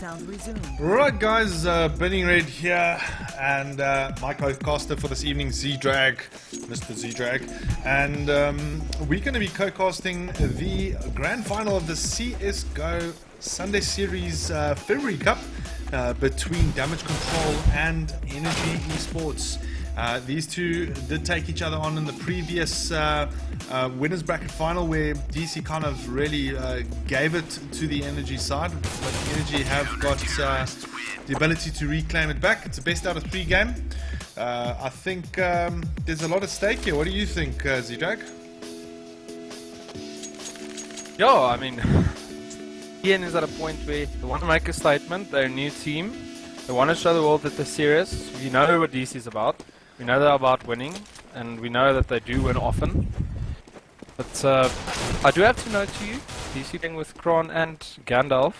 Sound resumed. Right guys, BurningRed here, and my co-caster for this evening, zdrag, Mr. zdrag, and we're going to be co-casting the grand final of the CSGO Sunday Series February Cup between Damage Control and Energy Esports. These two did take each other on in the previous winners bracket final, where DC kind of really gave it to the Energy side, but Energy have got the ability to reclaim it back. It's a best out of 3 game. I think there's a lot at stake here. What do you think, zdrag? Yeah, I mean, Ian is at a point where they want to make a statement. They're a new team. They want to show the world that they're serious. We know what DC is about. We know they're about winning, and we know that they do win often. But I do have to note to you, DC playing with Kron and Gandalf.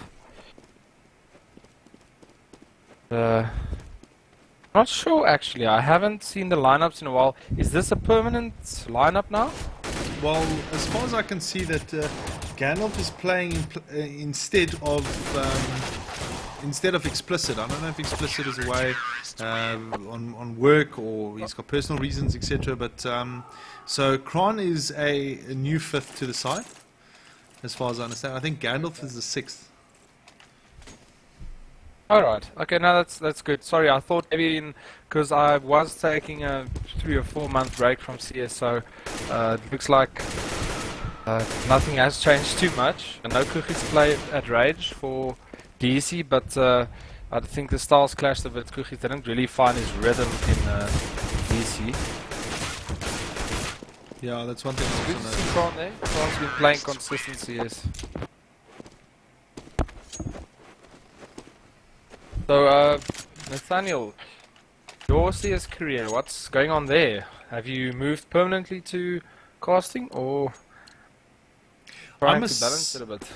Not sure actually. I haven't seen the lineups in a while. Is this a permanent lineup now? Well, as far as I can see, that Gandalf is playing instead of Explicit. I don't know if Explicit is away on work, or he's got personal reasons, etc. But so Kron is a new 5th to the side, as far as I understand. I think Gandalf is the 6th. Alright, okay, now that's good. Sorry, I thought maybe because I was taking a 3 or 4 month break from CS, so it looks like nothing has changed too much. I know Cookies played at Rage for DC, but I think the styles clashed a bit. Cookies didn't really find his rhythm in DC. Yeah, that's one thing I Good also to see know. Kron there. Kron's been playing consistent CS. So, Nathaniel, your CS career, what's going on there? Have you moved permanently to casting, or trying to balance it a bit?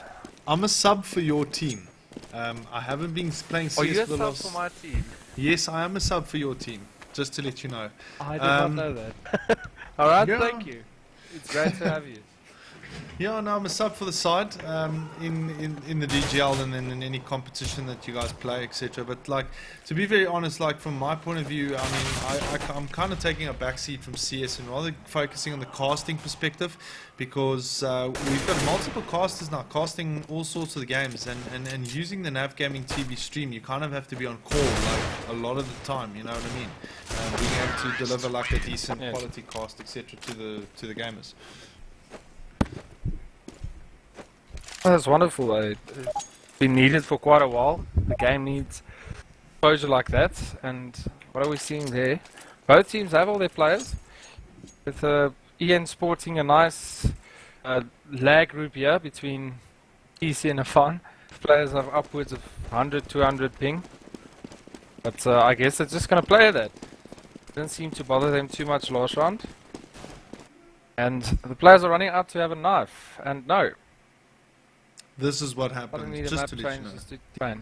I'm a sub for your team. I haven't been playing CS Are you a for the sub last... for my team? Yes, I am a sub for your team, just to let you know. I did not know that. Alright, yeah. thank you. It's great to have you. Yeah, no, I'm a sub for the side in the DGL and then in any competition that you guys play, etc. But like, to be very honest, like from my point of view, I mean, I'm kind of taking a backseat from CS and rather focusing on the casting perspective, because we've got multiple casters now casting all sorts of the games, and using the Nav Gaming TV stream, you kind of have to be on call like a lot of the time. You know what I mean? Being able to deliver like a decent quality cast, etc. to the gamers. Oh, that's wonderful. It's been needed for quite a while. The game needs exposure like that. And what are we seeing there? Both teams have all their players, with EN sporting a nice lag group here between EC and Afan. Players have upwards of 100, 200 ping. But I guess they're just going to play that. Didn't seem to bother them too much last round. And the players are running out to have a knife. And no. This is what happened, just to let you know.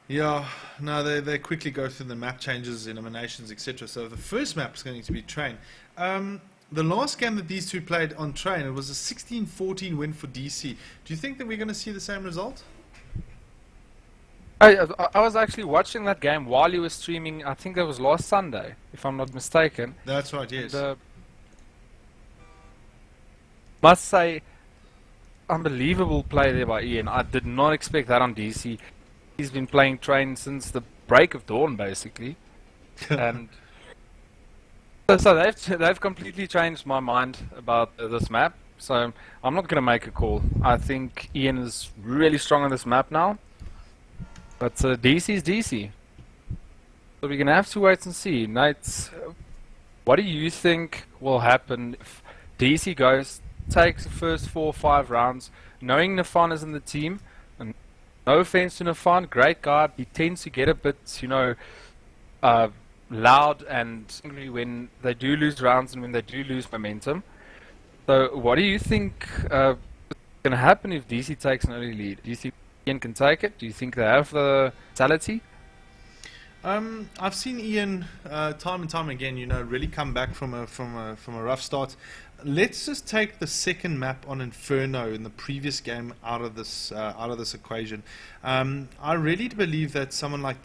Yeah, no, they quickly go through the map changes, eliminations, etc. So the first map is going to be Train. The last game that these two played on Train, it was a 16-14 win for DC. Do you think that we're going to see the same result? I was actually watching that game while you were streaming. I think that was last Sunday, if I'm not mistaken. That's right, yes. And, must say, unbelievable play there by Ian. I did not expect that on DC. He's been playing Train since the break of dawn, basically. And so they've completely changed my mind about this map. So I'm not going to make a call. I think Ian is really strong on this map now. But DC is DC. So we're going to have to wait and see. Knights, what do you think will happen if DC takes the first 4 or 5 rounds, knowing Nafan is in the team? And no offense to Nafan, great guy. He tends to get a bit, you know, loud and angry when they do lose rounds and when they do lose momentum. So what do you think is going to happen if DC takes an early lead? Do you think Ian can take it? Do you think they have the mentality? I've seen Ian time and time again, really come back from a rough start. Let's just take the second map on Inferno in the previous game out of this equation. I really believe that someone like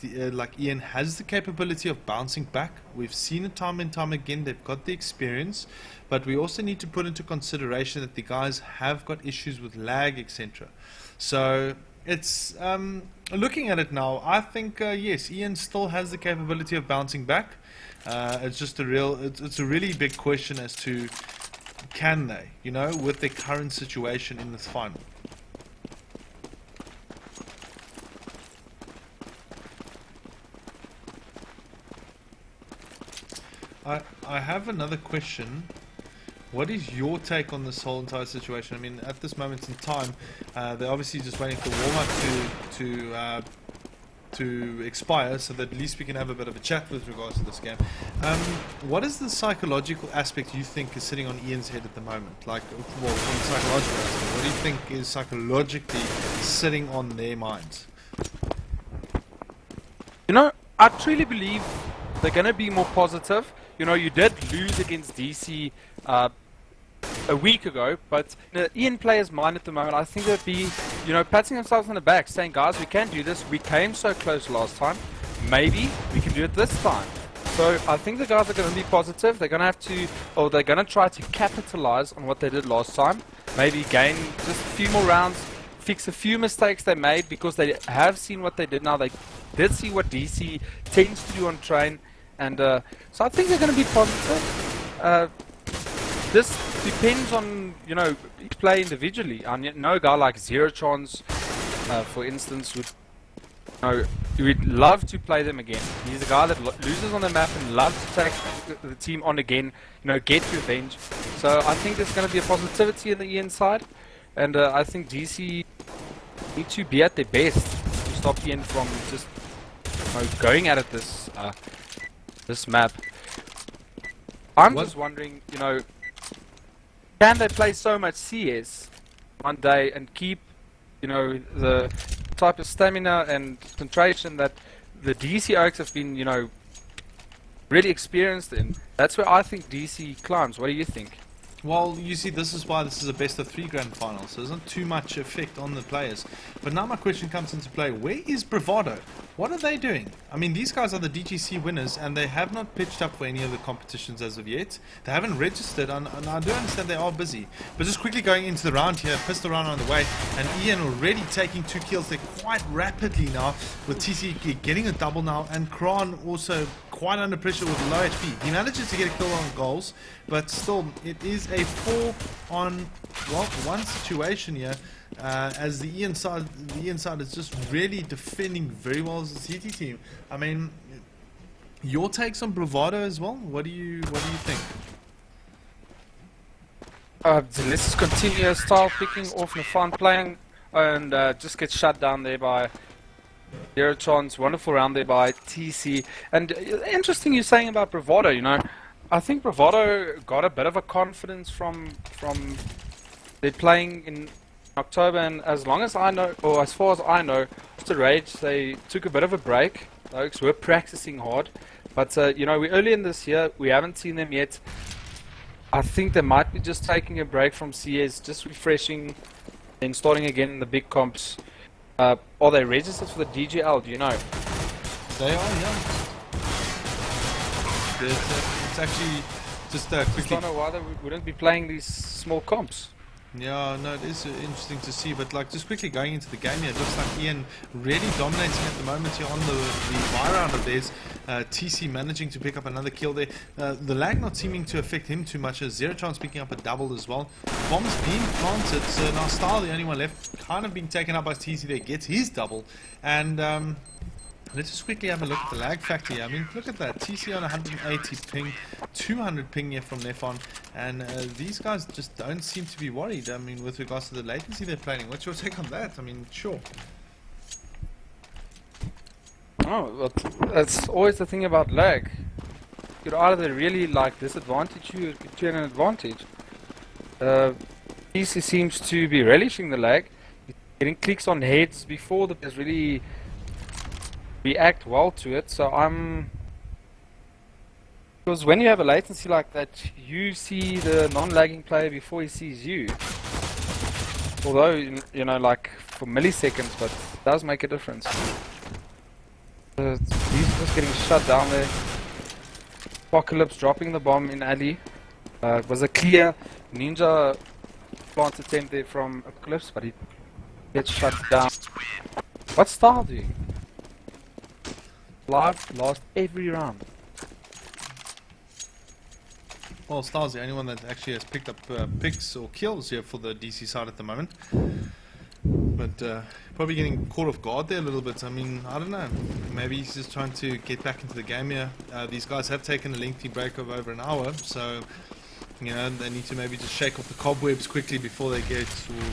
Ian has the capability of bouncing back. We've seen it time and time again. They've got the experience, but we also need to put into consideration that the guys have got issues with lag, etc. So it's looking at it now, I think yes, Ian still has the capability of bouncing back. It's just it's a really big question as to can they, with their current situation in this final. I have another question. What is your take on this whole entire situation? I mean, at this moment in time, they're obviously just waiting for warm-up to expire, so that at least we can have a bit of a chat with regards to this game. What is the psychological aspect you think is sitting on Ian's head at the moment? Like, well, from the psychological aspect, what do you think is psychologically sitting on their minds? I truly believe they're going to be more positive. You did lose against DC a week ago, but in the Ian player's mind at the moment, I think they'd be, patting themselves on the back, saying, guys, we can do this. We came so close last time. Maybe we can do it this time. So I think the guys are going to be positive. They're going to have to, or they're going to try to capitalize on what they did last time. Maybe gain just a few more rounds, fix a few mistakes they made, because they have seen what they did now. They did see what DC tends to do on train. And so I think they're going to be positive. This depends on, each play individually. I know a guy like zdrag, for instance, we'd love to play them again. He's a guy that loses on the map and loves to take the team on again, get revenge. So I think there's going to be a positivity in the Ian side. And I think DC need to be at their best to stop Ian from just going at it this map. I'm just wondering, can they play so much CS one day and keep, the type of stamina and concentration that the DC Oaks have been, really experienced in? That's where I think DC climbs. What do you think? Well, you see, this is why this is a best-of-3 grand final, so there's not too much effect on the players. But now my question comes into play. Where is Bravado? What are they doing? I mean, these guys are the DGC winners, and they have not pitched up for any of the competitions as of yet. They haven't registered, and I do understand they are busy. But just quickly going into the round here, pistol round on the way, and Ian already taking 2 kills there quite rapidly now, with TC getting a double now, and Kran also quite under pressure with low HP. He manages to get a kill on goals, but still, it is a 4-on-1 situation here, as the Ian side is just really defending very well as a CT team. I mean, your takes on Bravado as well? What do you think? Let's just continue style picking off Nafan playing, and just get shut down there by zdrag. Wonderful round there by TC. And interesting you're saying about Bravado, I think Bravado got a bit of a confidence from their playing in October, and as long as I know, or as far as I know, after Rage, they took a bit of a break. The Oaks were practicing hard, but we're early in this year, we haven't seen them yet. I think they might be just taking a break from CS, just refreshing, and starting again in the big comps. Are they registered for the DGL, do you know? They are, yeah. It's actually just quickly. I don't know why they wouldn't be playing these small comps. Yeah, no, it is interesting to see, but just quickly going into the game here, it looks like Ian really dominating at the moment here on the buy round of theirs. TC managing to pick up another kill there. The lag not seeming to affect him too much, as zdrag picking up a double as well. Bombs being planted, so now Style, the only one left, kind of being taken up by TC there, gets his double. And let's just quickly have a look at the lag factor here. I mean, look at that. TC on 180 ping, 200 ping here from Nefon. And these guys just don't seem to be worried, I mean, with regards to the latency they're playing. What's your take on that? I mean, sure. Oh, but that's always the thing about lag. You could either really disadvantage you or get you an advantage. TC seems to be relishing the lag. Getting clicks on heads before the players really react well to it. So because when you have a latency like that, you see the non-lagging player before he sees you. Although, you know, like for milliseconds, but it does make a difference. He's just getting shut down there. Apocalypse dropping the bomb in alley. It was a clear ninja plant attempt there from Apocalypse, but he gets shut down. What's Star doing? Live lost every round. Well, Star's the only one that actually has picked up picks or kills here for the DC side at the moment. But probably getting caught off guard there a little bit. I mean, I don't know. Maybe he's just trying to get back into the game here. These guys have taken a lengthy break of over an hour, so you know they need to maybe just shake off the cobwebs quickly before they get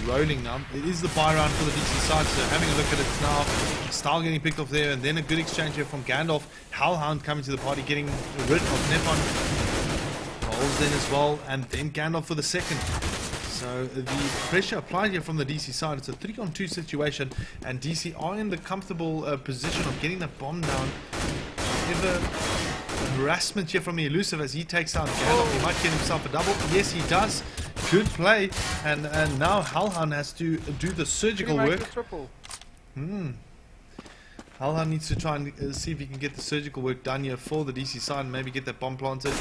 rolling now. It is the buy round for the DC side, so having a look at it now. Style getting picked off there, and then a good exchange here from Gandalf. Hellhound coming to the party, getting rid of Nepon. Rolls then as well, and then Gandalf for the second. So the pressure applied here from the DC side. It's a 3-on-2 situation, and DC are in the comfortable position of getting the bomb down. However, harassment here from the Elusive as he takes out Gandalf. He might get himself a double. Yes, he does. Good play, and now Hellhound has to do the surgical work. Hellhound needs to try and see if he can get the surgical work done here for the DC side and maybe get that bomb planted.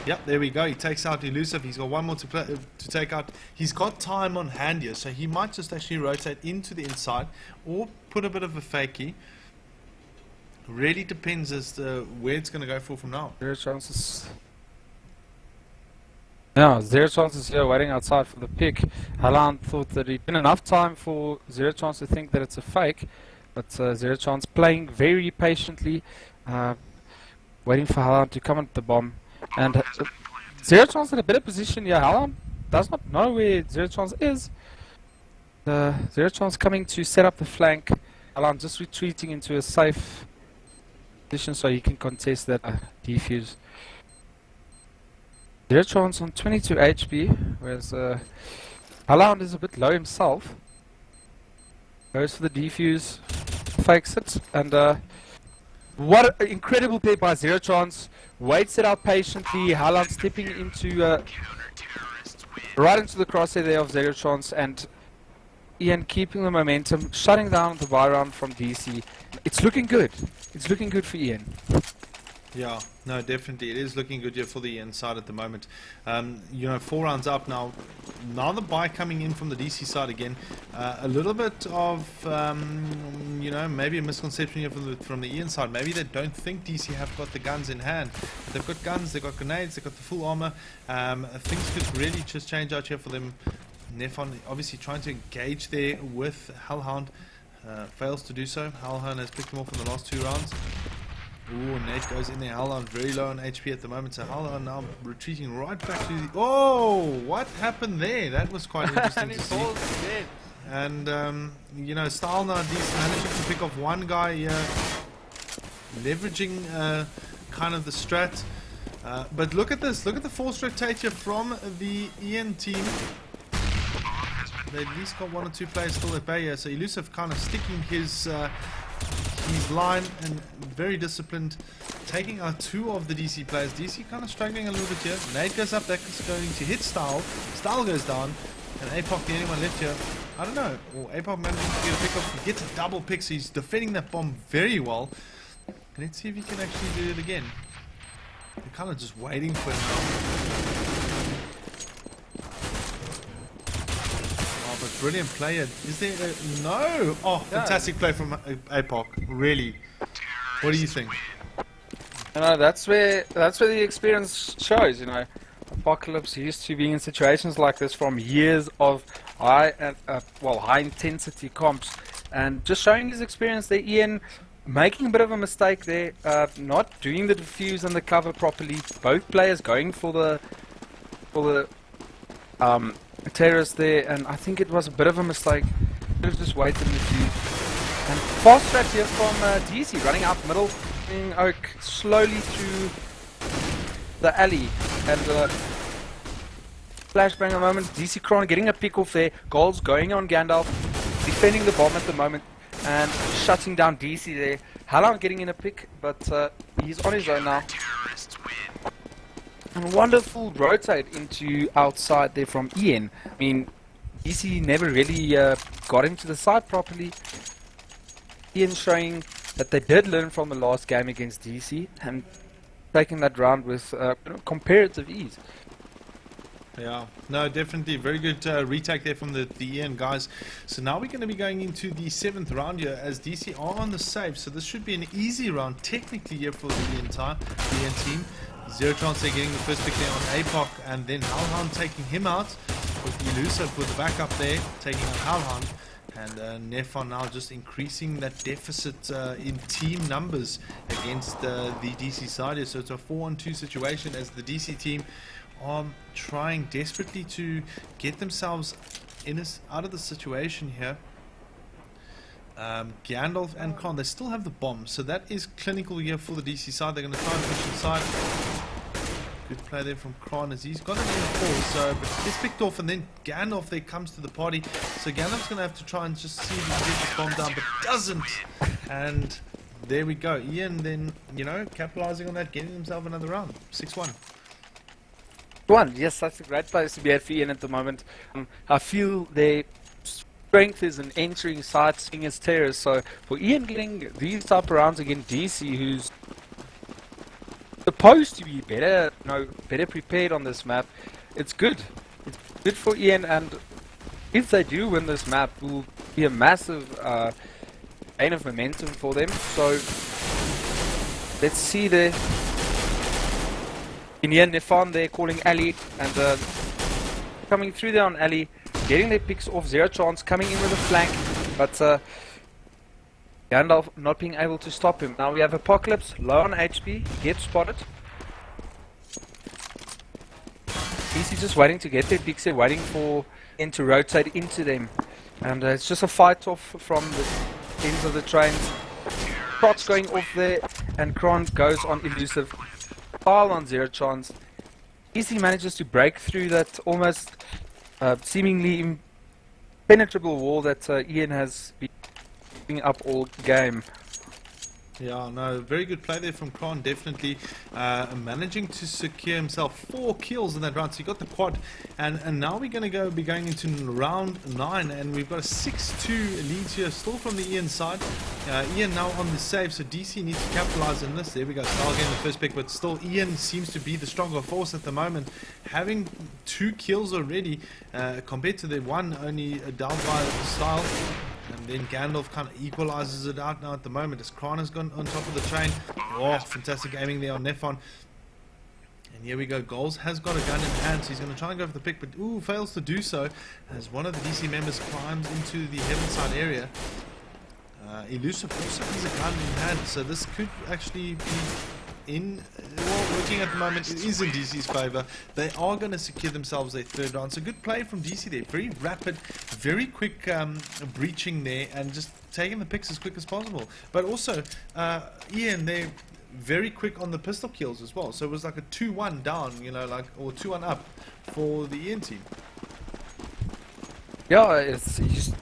Yep, there we go. He takes out Elusive. He's got one more to take out. He's got time on hand here, so he might just actually rotate into the inside or put a bit of a fakey. Really depends as to where it's going to go for from now. Zero chances. Yeah, zero chances here waiting outside for the pick. Hellhound thought that he'd been enough time for Zero Chance to think that it's a fake. But Zero Chance playing very patiently, waiting for Hellhound to come at the bomb. And Zero Chance in a better position here. Hellhound does not know where Zero Chance is. Zero Chance coming to set up the flank. Hellhound just retreating into a safe position so he can contest that defuse. Zero Chance on 22 HP, whereas Hellhound is a bit low himself. Goes for the defuse, fakes it, and what an incredible play by Zero Chance. Waits it out patiently. Hellhound stepping into right into the crosshair there of Zero Chance, and Ian keeping the momentum, shutting down the buy round from DC. It's looking good. It's looking good for Ian. Yeah, no, definitely. It is looking good here for the inside at the moment. You know, 4 rounds up now. Now the buy coming in from the DC side again. A little bit of, you know, maybe a misconception here from the Ian side. Maybe they don't think DC have got the guns in hand. But they've got guns, they've got grenades, they've got the full armor. Things could really just change out here for them. Nefon obviously trying to engage there with Hellhound. Fails to do so. Hellhound has picked him off in the last 2 rounds. Ooh, Nate goes in there. Hellhound very low on HP at the moment, so Hellhound now retreating right back to the... Oh, what happened there? That was quite interesting to see. And, you know, Style now managing to pick off one guy here, leveraging kind of the strat. But look at this. Look at the force rotate here from the Ian team. They at least got 1 or 2 players still at bay here, so Elusive kind of sticking his line and very disciplined, taking out 2 of the DC players. DC kind of struggling a little bit here. Nade goes up, that's going to hit Style. Style goes down, and APOC the only one left here. I don't know. Well, APOC managing to get a pick off. He gets a double pick, so he's defending that bomb very well. Let's see if he can actually do it again. They're kind of just waiting for him. But brilliant player. Is there a... No! Oh, fantastic play from APOC. Really. What do you think? You know, that's where the experience shows, you know. Apocalypse used to being in situations like this from years of high intensity comps, and just showing his experience there. Ian making a bit of a mistake there, not doing the defuse and the cover properly. Both players going for the terrorist there, and I think it was a bit of a mistake. Could have just waited in the queue. And fast strat here from DC, running out middle, bringing Oak slowly through the alley, and flashbang a moment. DC Kron getting a pick off there. Goals going on Gandalf, defending the bomb at the moment. and shutting down DC there. Hallown getting in a pick, but he's on his own now. And wonderful rotate into outside there from Ian. I mean, DC never really got into the side properly. Ian showing that they did learn from the last game against DC and taking that round with comparative ease. Yeah, no, definitely very good retake there from the Ian guys. So now we're going to be going into the 7th round here as DC are on the save. So this should be an easy round technically here for the Ian team. Zero chance they're getting the first pick there on APOC, and then Hellhound taking him out with Elusive with the backup there, taking out Hellhound. And Nefon now just increasing that deficit in team numbers against the DC side here. So it's a 4-on-2 situation as the DC team are trying desperately to get themselves out of the situation here. Gandalf and Kron, they still have the bomb, so that is clinical here for the DC side. They're going to try and push inside. Good play there from Kron as he's got an M4, so but gets picked off, and then Gandalf there comes to the party. So Gandalf's going to have to try and just see if he can get this bomb down, but doesn't. And there we go. Ian then, you know, capitalizing on that, getting himself another round. 6-1. Yes, that's a great place to be at for Ian at the moment. I feel their strength is in entering side, swing as terrors. So for Ian getting these type of rounds against DC, who's supposed to be better, better prepared on this map, it's good. It's good for Ian, and if they do win this map, it will be a massive gain of momentum for them. So let's see there. In here, Nefon there calling Ali, and coming through there on Ali, getting their picks off. Zero chance, coming in with a flank, but Gandalf not being able to stop him. Now we have Apocalypse, low on HP, gets spotted. DC just waiting to get their picks there, waiting for him to rotate into them. And it's just a fight off from the ends of the train. Shots going off there, and Kron goes on Elusive. Style on Zero chance. DC manages to break through that almost seemingly impenetrable wall that Ian has been putting up all game. Yeah, no, very good play there from Kron, definitely managing to secure himself 4 kills in that round. So he got the quad, and now we're going to be going into round 9, and we've got a 6-2 lead here, still from the Ian side. Ian now on the save, so DC needs to capitalize on this. There we go, Style getting the first pick, but still Ian seems to be the stronger force at the moment, having 2 kills already compared to the one only down by Style. And then Gandalf kind of equalizes it out now at the moment as Kron has gone on top of the train. Oh, fantastic aiming there on Nefon. And here we go. Goals has got a gun in hand, so he's going to try and go for the pick, but fails to do so as one of the DC members climbs into the heaven side area. Elusive also has a gun in hand, so this could actually be working at the moment. It is in DC's favor. They are going to secure themselves their 3rd round. So good play from DC there. Very rapid, very quick breaching there, and just taking the picks as quick as possible. But also, Ian, they're very quick on the pistol kills as well. So it was like a 2-1 down, or 2-1 up for the Ian team. Yeah, it's just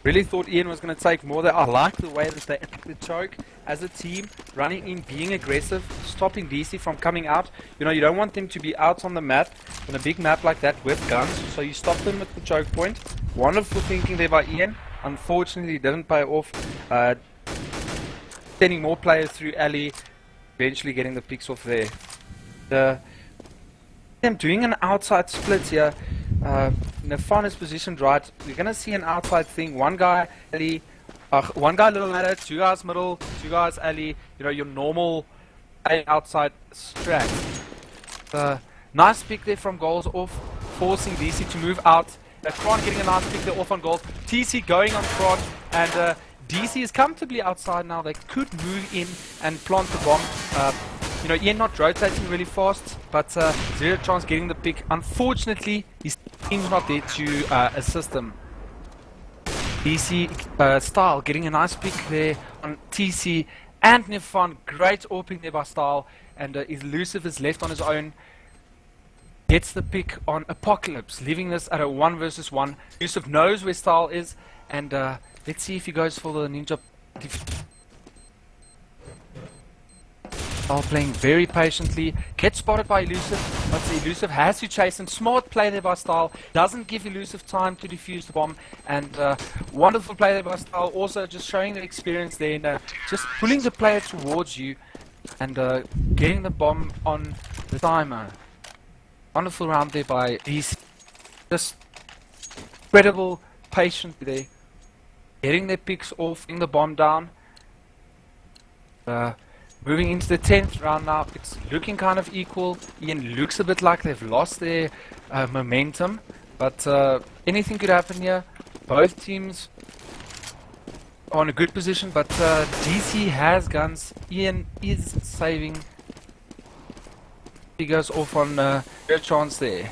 really thought Ian was going to take more there. I like the way that they attack the choke as a team, running in, being aggressive, stopping DC from coming out. You don't want them to be out on the map, on a big map like that with guns, so you stop them at the choke point. Wonderful thinking there by Ian. Unfortunately, it didn't pay off. Sending more players through alley, eventually getting the picks off there. Them doing an outside split here. Nefon is positioned right. We're going to see an outside thing. One guy alley, one guy little ladder, 2 guys middle, 2 guys alley. Your normal outside strat. Nice pick there from goals off, forcing DC to move out. Kron getting a nice pick there off on goals. TC going on Kron, and DC is comfortably outside now. They could move in and plant the bomb. Ian not rotating really fast, but Zero chance getting the pick. Unfortunately, his team's not there to assist him. DC Style getting a nice pick there on TC and Nefon. Great opening there by Style, and Elusive is left on his own. Gets the pick on Apocalypse, leaving this at a 1 versus 1. Elusive knows where Style is, and let's see if he goes for the ninja Style playing very patiently, gets spotted by Elusive, but Elusive has to chase him. Smart play there by Style, doesn't give Elusive time to defuse the bomb, and wonderful play there by Style, also just showing the experience there and just pulling the player towards you and getting the bomb on the timer. Wonderful round there by these, just incredible patience there, getting their picks off, getting the bomb down. Moving into the 10th round now, it's looking kind of equal. Ian looks a bit like they've lost their momentum, but anything could happen here. Both teams are in a good position, but DC has guns. Ian is saving. He goes off on a chance there.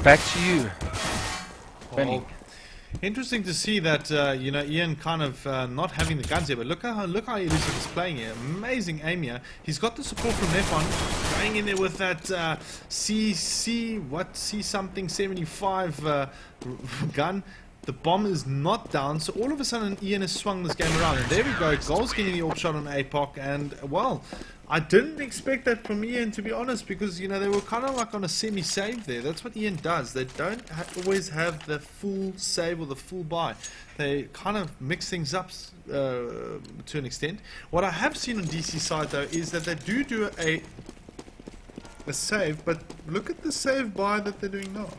Back to you, Benny. Interesting to see that you know, Ian kind of not having the guns here, but look how Elusive is playing here. Amazing aim here. He's got the support from Nefon, going in there with that C something 75 gun. The bomb is not down, so all of a sudden Ian has swung this game around, and there we go. Goals getting the off shot on APOC, and well, I didn't expect that from Ian, to be honest, because, you know, they were kind of like on a semi-save there. That's what Ian does. They don't always have the full save or the full buy. They kind of mix things up to an extent. What I have seen on DC side, though, is that they do a save, but look at the save buy that they're doing now.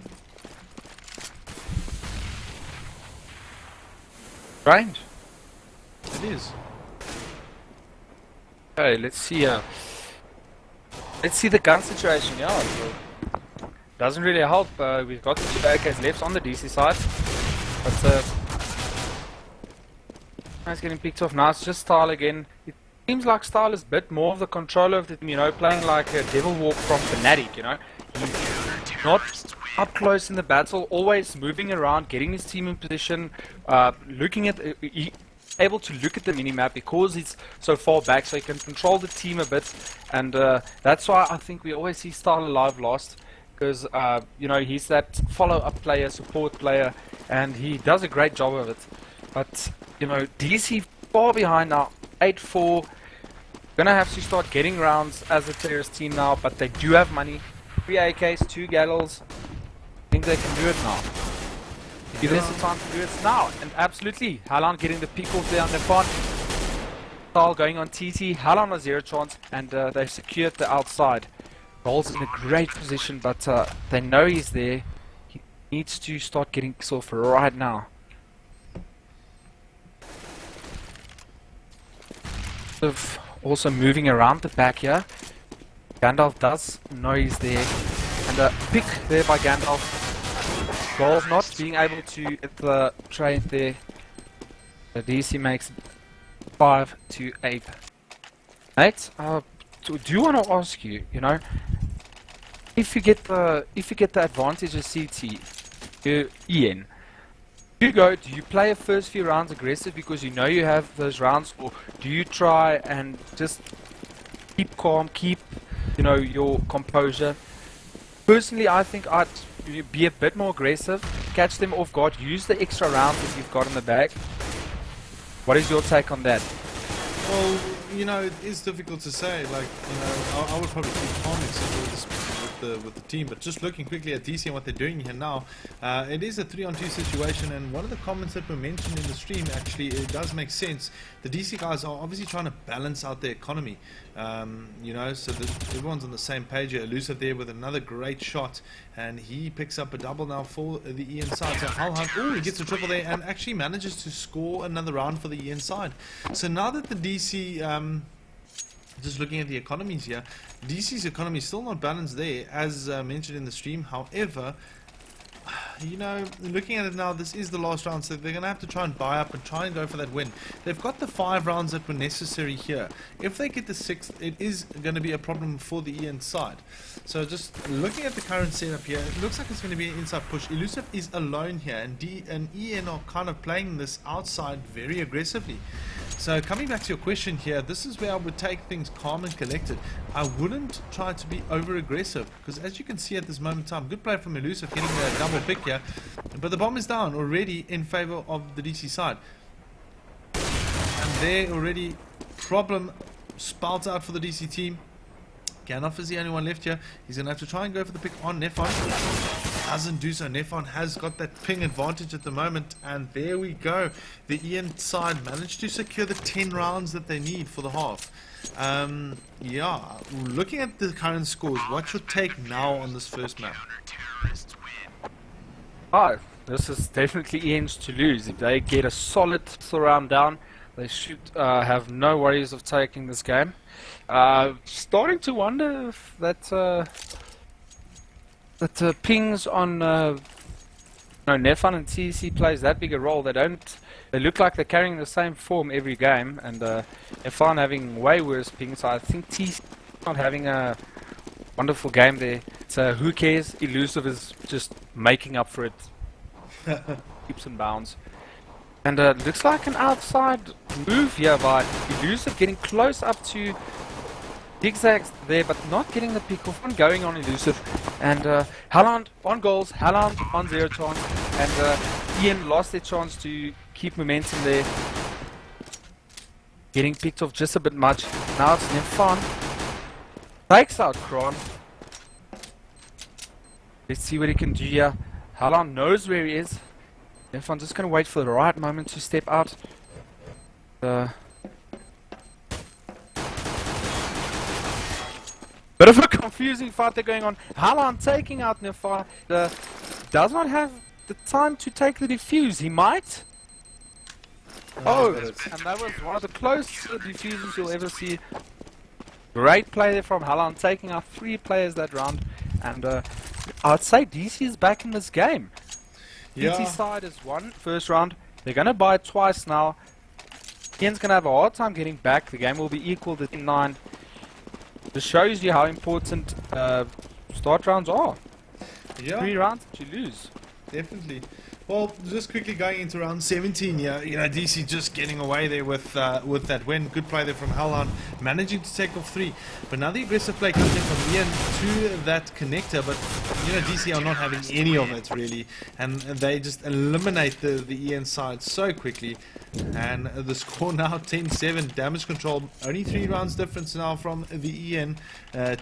Strange. It is. Okay, let's see the gun situation. Yeah, so doesn't really help. We've got the two AKs left on the DC side, but it's getting picked off now. It's just Style again. It seems like Style is a bit more of the controller of the team, you know, playing like a Devil Walk from Fnatic, you know. He's not up close in the battle, always moving around, getting his team in position, looking at able to look at the minimap because it's so far back, so he can control the team a bit, and that's why I think we always see Style alive last, because you know, he's that follow-up player, support player, and he does a great job of it. But you know, DC far behind now, 8-4. Gonna have to start getting rounds as a terrorist team now, but they do have money. 3 AKs, 2 Gallals. I think they can do it now. Give this the time to do it now, and absolutely, Halon getting the pick off there on the front. Style going on TT, Halon a 0 chance, and they've secured the outside. Goals in a great position, but they know he's there. He needs to start getting picks off right now. Also moving around the back here. Gandalf does know he's there, and a pick there by Gandalf. Golf not being able to get the trade there. The DC makes 5-8. Mate, do you want to ask you, you know, if you get the advantage of CT, Ian, do you play a first few rounds aggressive because you know you have those rounds, or do you try and just keep calm, keep, you know, your composure? Personally, I think I'd be a bit more aggressive, catch them off guard, use the extra rounds that you've got in the bag. What is your take on that? Well, you know, it is difficult to say. Like, you know, I would probably keep calm with the team, but just looking quickly at DC and what they're doing here now, it is a 3-on-2 situation, and one of the comments that were mentioned in the stream, actually, it does make sense. The DC guys are obviously trying to balance out their economy, you know, so that everyone's on the same page here. Elusive there with another great shot, and he picks up a double now for the Ian side. So Halhan, he gets a triple there and actually manages to score another round for the Ian side. So now that the DC, just looking at the economies here, DC's economy is still not balanced there, as mentioned in the stream. However, you know, looking at it now, this is the last round, so they're going to have to try and buy up and try and go for that win. They've got the 5 rounds that were necessary here. If they get the 6th, it is going to be a problem for the Ian side. So just looking at the current setup here, it looks like it's going to be an inside push. Elusive is alone here, and Ian are kind of playing this outside very aggressively. So coming back to your question here, this is where I would take things calm and collected. I wouldn't try to be over aggressive, because as you can see at this moment in time, good play from Elusive getting the double pick here, but the bomb is down already in favor of the DC side. and there already problem spouts out for the DC team. Gandalf is the only one left here. He's going to have to try and go for the pick on Nefon. Doesn't do so. Nefon has got that ping advantage at the moment, and there we go. The Ian side managed to secure the 10 rounds that they need for the half. Yeah, looking at the current scores, what's your take now on this first map? Oh, this is definitely Ian's to lose. If they get a solid round down, they should have no worries of taking this game. Starting to wonder if that pings on Nefon and TC plays that big a role. They look like they're carrying the same form every game, and Nefon having way worse pings. So I think TC not having a wonderful game there. So who cares? Elusive is just making up for it. Keeps and bounds. And looks like an outside move here by Elusive, getting close up to zigzags there, but not getting the pick off. One going on Elusive. And Halland on goals, Halland on 0 chance. And Ian lost their chance to keep momentum there. Getting picked off just a bit much. Now it's Nefon. Takes out Kron. Let's see what he can do here. Halland knows where he is. Nefon just going to wait for the right moment to step out. Bit of a confusing fight there going on. Halland taking out Nefon. Does not have the time to take the defuse. He might. Oh, and that was one of the closest defuses you'll ever see. Great play there from Halland, taking out 3 players that round. And I'd say DC is back in this game. Yeah. DC side has won first round. They're going to buy it twice now. Ian's going to have a hard time getting back. The game will be equal to 9. This shows you how important start rounds are. Yeah. 3 rounds that you lose. Definitely. Well, just quickly going into round 17 here, you know, DC just getting away there with that win. Good play there from Halland, managing to take off 3. But now the aggressive play comes in from Ian to that connector, but, you know, DC are not having any of it, really. And they just eliminate the Ian side so quickly. And the score now 10-7, damage control, only 3 rounds difference now from the Ian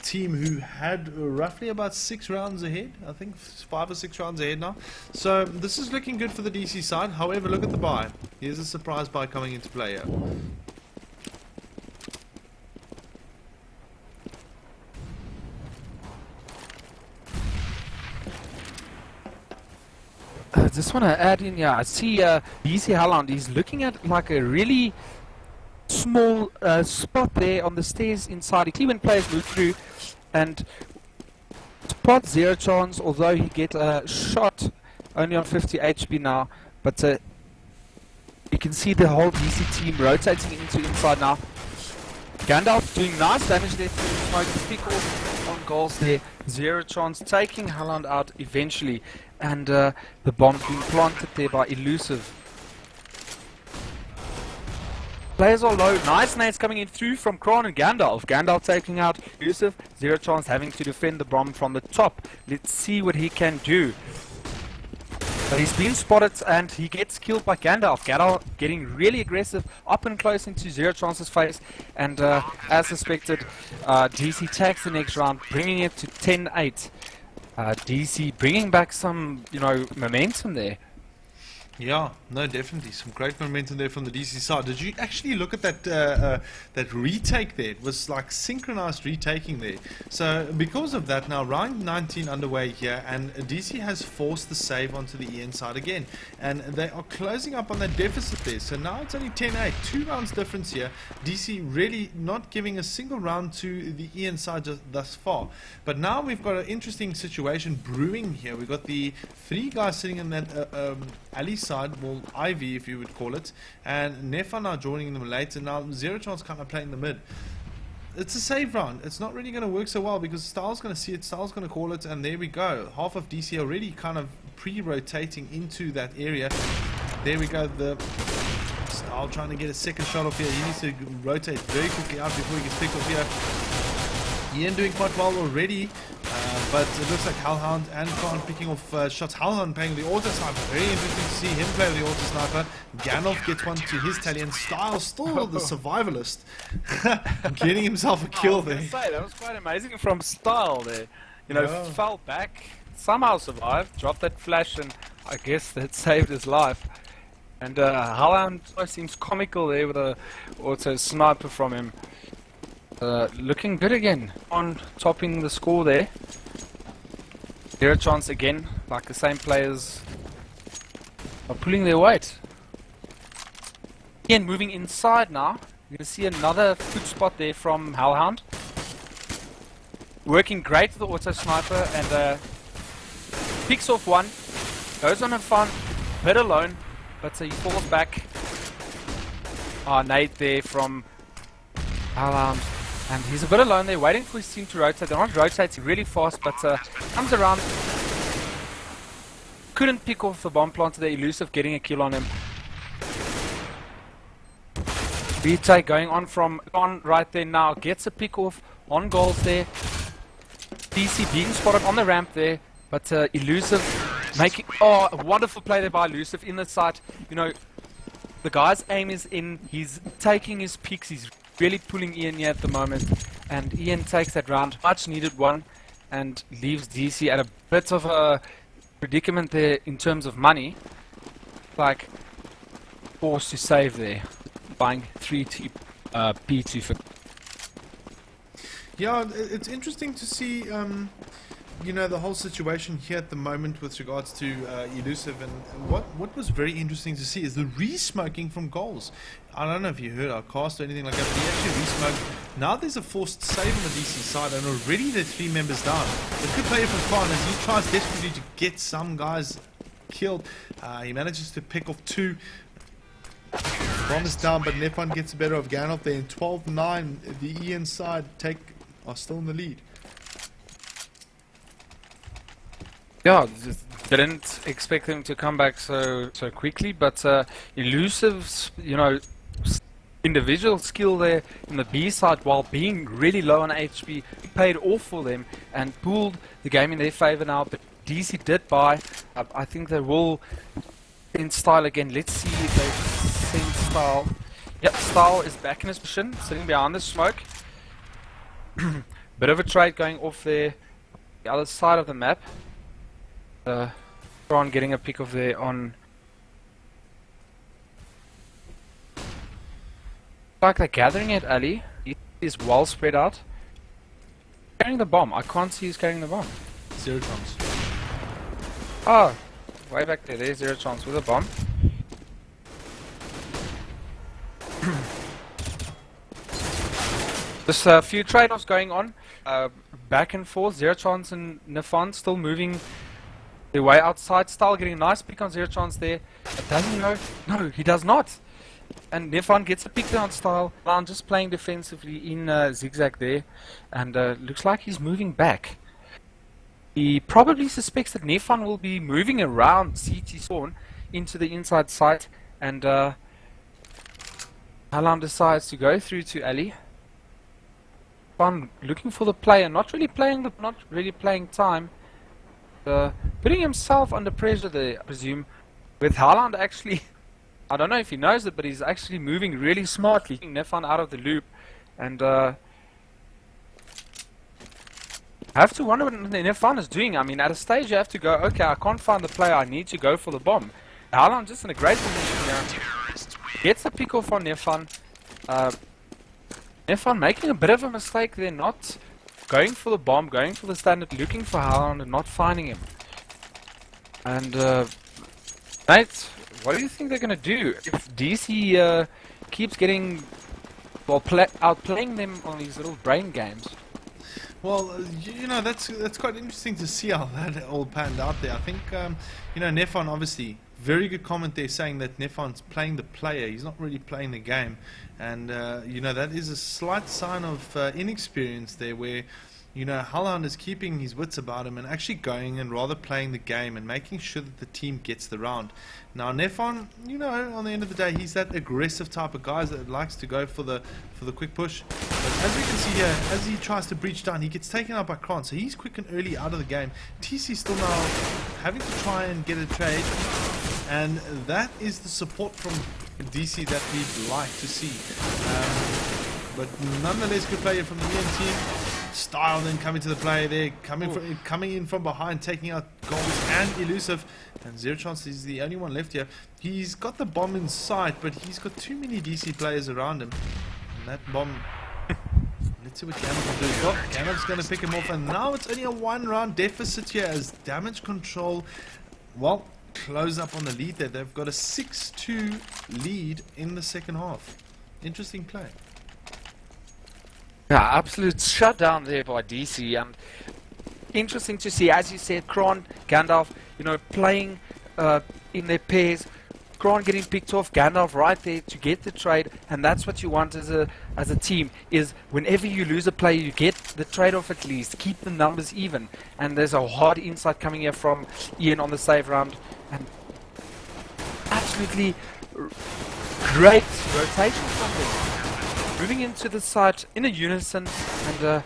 team, who had roughly about 6 rounds ahead. I think 5 or 6 rounds ahead now. So this is looking good for the DC side. However, look at the buy. Here's a surprise buy coming into play here. I just want to add in, I see DC Halland, he's looking at like a really small spot there on the stairs inside. You see when players move through, and spot 0 chance, although he get a shot only on 50 HP now, but you can see the whole DC team rotating into inside now. Gandalf doing nice damage there to smoke the pick off on goals there. 0 chance, taking Halland out eventually, and the bomb being planted there by Elusive. Players are low. Nice nades coming in through from Kron and Gandalf. Gandalf taking out Elusive. 0 chance, having to defend the bomb from the top. Let's see what he can do. But he's been spotted and he gets killed by Gandalf. Gandalf getting really aggressive, up and close into 0 chance's face. And as suspected, DC takes the next round, bringing it to 10-8. DC bringing back some, momentum there. Yeah, no, definitely some great momentum there from the DC side. Did you actually look at that retake there? It was like synchronized retaking there. So because of that, now round 19 underway here, and DC has forced the save onto the Ian side again, and they are closing up on that deficit there. So now it's only 10-8, 2 rounds difference here. DC really not giving a single round to the Ian side thus far. But now we've got an interesting situation brewing here. We've got the 3 guys sitting in that alley side, well, Ivy if you would call it, and Nefon are joining them later. Now 0 chance kind of playing the mid. It's a save round. It's not really going to work so well because Style's going to see it, Style's going to call it, and there we go. Half of DC already kind of pre-rotating into that area. There we go. The Style trying to get a second shot off here. He needs to rotate very quickly out before he gets picked off here. Ian doing quite well already. but it looks like Hellhound and Khan picking off shots. Hellhound playing the auto sniper. Very interesting to see him play with the auto sniper. Gandalf gets one to his tally, and Style still the survivalist, getting himself a kill there. Say, that was quite amazing from Style there. You know, fell back, somehow survived, dropped that flash, and I guess that saved his life. And Hellhound seems comical there with a auto sniper from him. Looking good again on topping the score there. Zero chance again, like the same players are pulling their weight. Again, moving inside now. You're going to see another foot spot there from Hellhound. Working great with the auto sniper, and picks off one, goes on a fun, bit alone, but he falls back. Nade there from Hellhound. And he's a bit alone there, waiting for his team to rotate. They're not rotating really fast, but comes around. Couldn't pick off the bomb planter there, Elusive getting a kill on him. BT going on right there now, gets a pick off on goals there. DC being spotted on the ramp there, but Elusive making, a wonderful play there by Elusive in the sight. You know, the guy's aim is in, he's taking his picks, he's really pulling Ian here at the moment, and Ian takes that round, much needed one, and leaves DC at a bit of a predicament there in terms of money, like forced to save there, buying 3 P2 for. Yeah, it's interesting to see, you know, the whole situation here at the moment with regards to Elusive, and what was very interesting to see is the re-smoking from goals. I don't know if you heard our cast or anything like that, but he actually re-smoked. Now there's a forced save on the DC side, and already they're 3 members down. A good play from Khan as he tries desperately to get some guys killed. He manages to pick off 2. Bomb is down, but Nefan gets the better of Gandalf there. In 12-9, the Ian side are still in the lead. Yeah, just didn't expect them to come back so quickly, but Elusive's, you know, individual skill there in the B side, while being really low on HP, paid off for them and pulled the game in their favor now. But DC did buy. I think they will in Style again. Let's see if they send Style. Yep, Style is back in his position, sitting behind the smoke. Bit of a trade going off there, the other side of the map. Ron getting a pick off there on. Like they're gathering at Ali. He is well spread out. Carrying the bomb. I can't see who's carrying the bomb. Zero chance. Oh, way back there. There's Zero Chance with a bomb. There's a few trade-offs going on. Back and forth. Zero Chance and Nefan still moving their way outside. Style getting a nice pick on Zero Chance there. But does he know? No, he does not. And Nefan gets a pick there on Style. I'm just playing defensively in zigzag there. And looks like he's moving back. He probably suspects that Nefan will be moving around CT spawn into the inside site. And Alan decides to go through to Ali. Fun looking for the player, not really playing time. Putting himself under pressure there, I presume. With Haaland actually, I don't know if he knows it, but he's actually moving really smartly, keeping Nefan out of the loop. And I have to wonder what Nefan is doing. I mean, at a stage you have to go, okay, I can't find the player, I need to go for the bomb. Haaland just in a great position here. Gets the pick off on Nefan. Nefan making a bit of a mistake there, not going for the bomb, going for the standard, looking for Haaland and not finding him. And Nate, what do you think they're going to do if DC keeps getting, well, outplaying them on these little brain games? Well, you know, that's quite interesting to see how that all panned out there. I think, you know, Nefan obviously, very good comment there saying that Nefan's playing the player, he's not really playing the game. And, you know, that is a slight sign of inexperience there where, you know, Halland is keeping his wits about him and actually going and rather playing the game and making sure that the team gets the round. Now Nefon, you know, on the end of the day, he's that aggressive type of guy that likes to go for the quick push. But as we can see here, as he tries to breach down, he gets taken out by Kron, so he's quick and early out of the game. TC still now having to try and get a trade, and that is the support from DC that we'd like to see. But nonetheless, good player from the EN team. Style then coming to the play there, coming in from behind, taking out goals and elusive. And Zero Chance is the only one left here. He's got the bomb in sight, but he's got too many DC players around him. And that bomb, let's see what Gandalf will do. Oh, Gandalf's going to pick him off, and now it's only a 1-round deficit here as Damage Control, well, close up on the lead there. They've got a 6-2 lead in the second half. Interesting play. Yeah, absolute shutdown there by DC, and interesting to see, as you said, Kron, Gandalf, you know, playing in their pairs. Kron getting picked off, Gandalf right there to get the trade, and that's what you want as a team, is whenever you lose a player, you get the trade off at least, keep the numbers even. And there's a hard insight coming here from Ian on the save round, and absolutely great rotation from them. Moving into the side in a unison, and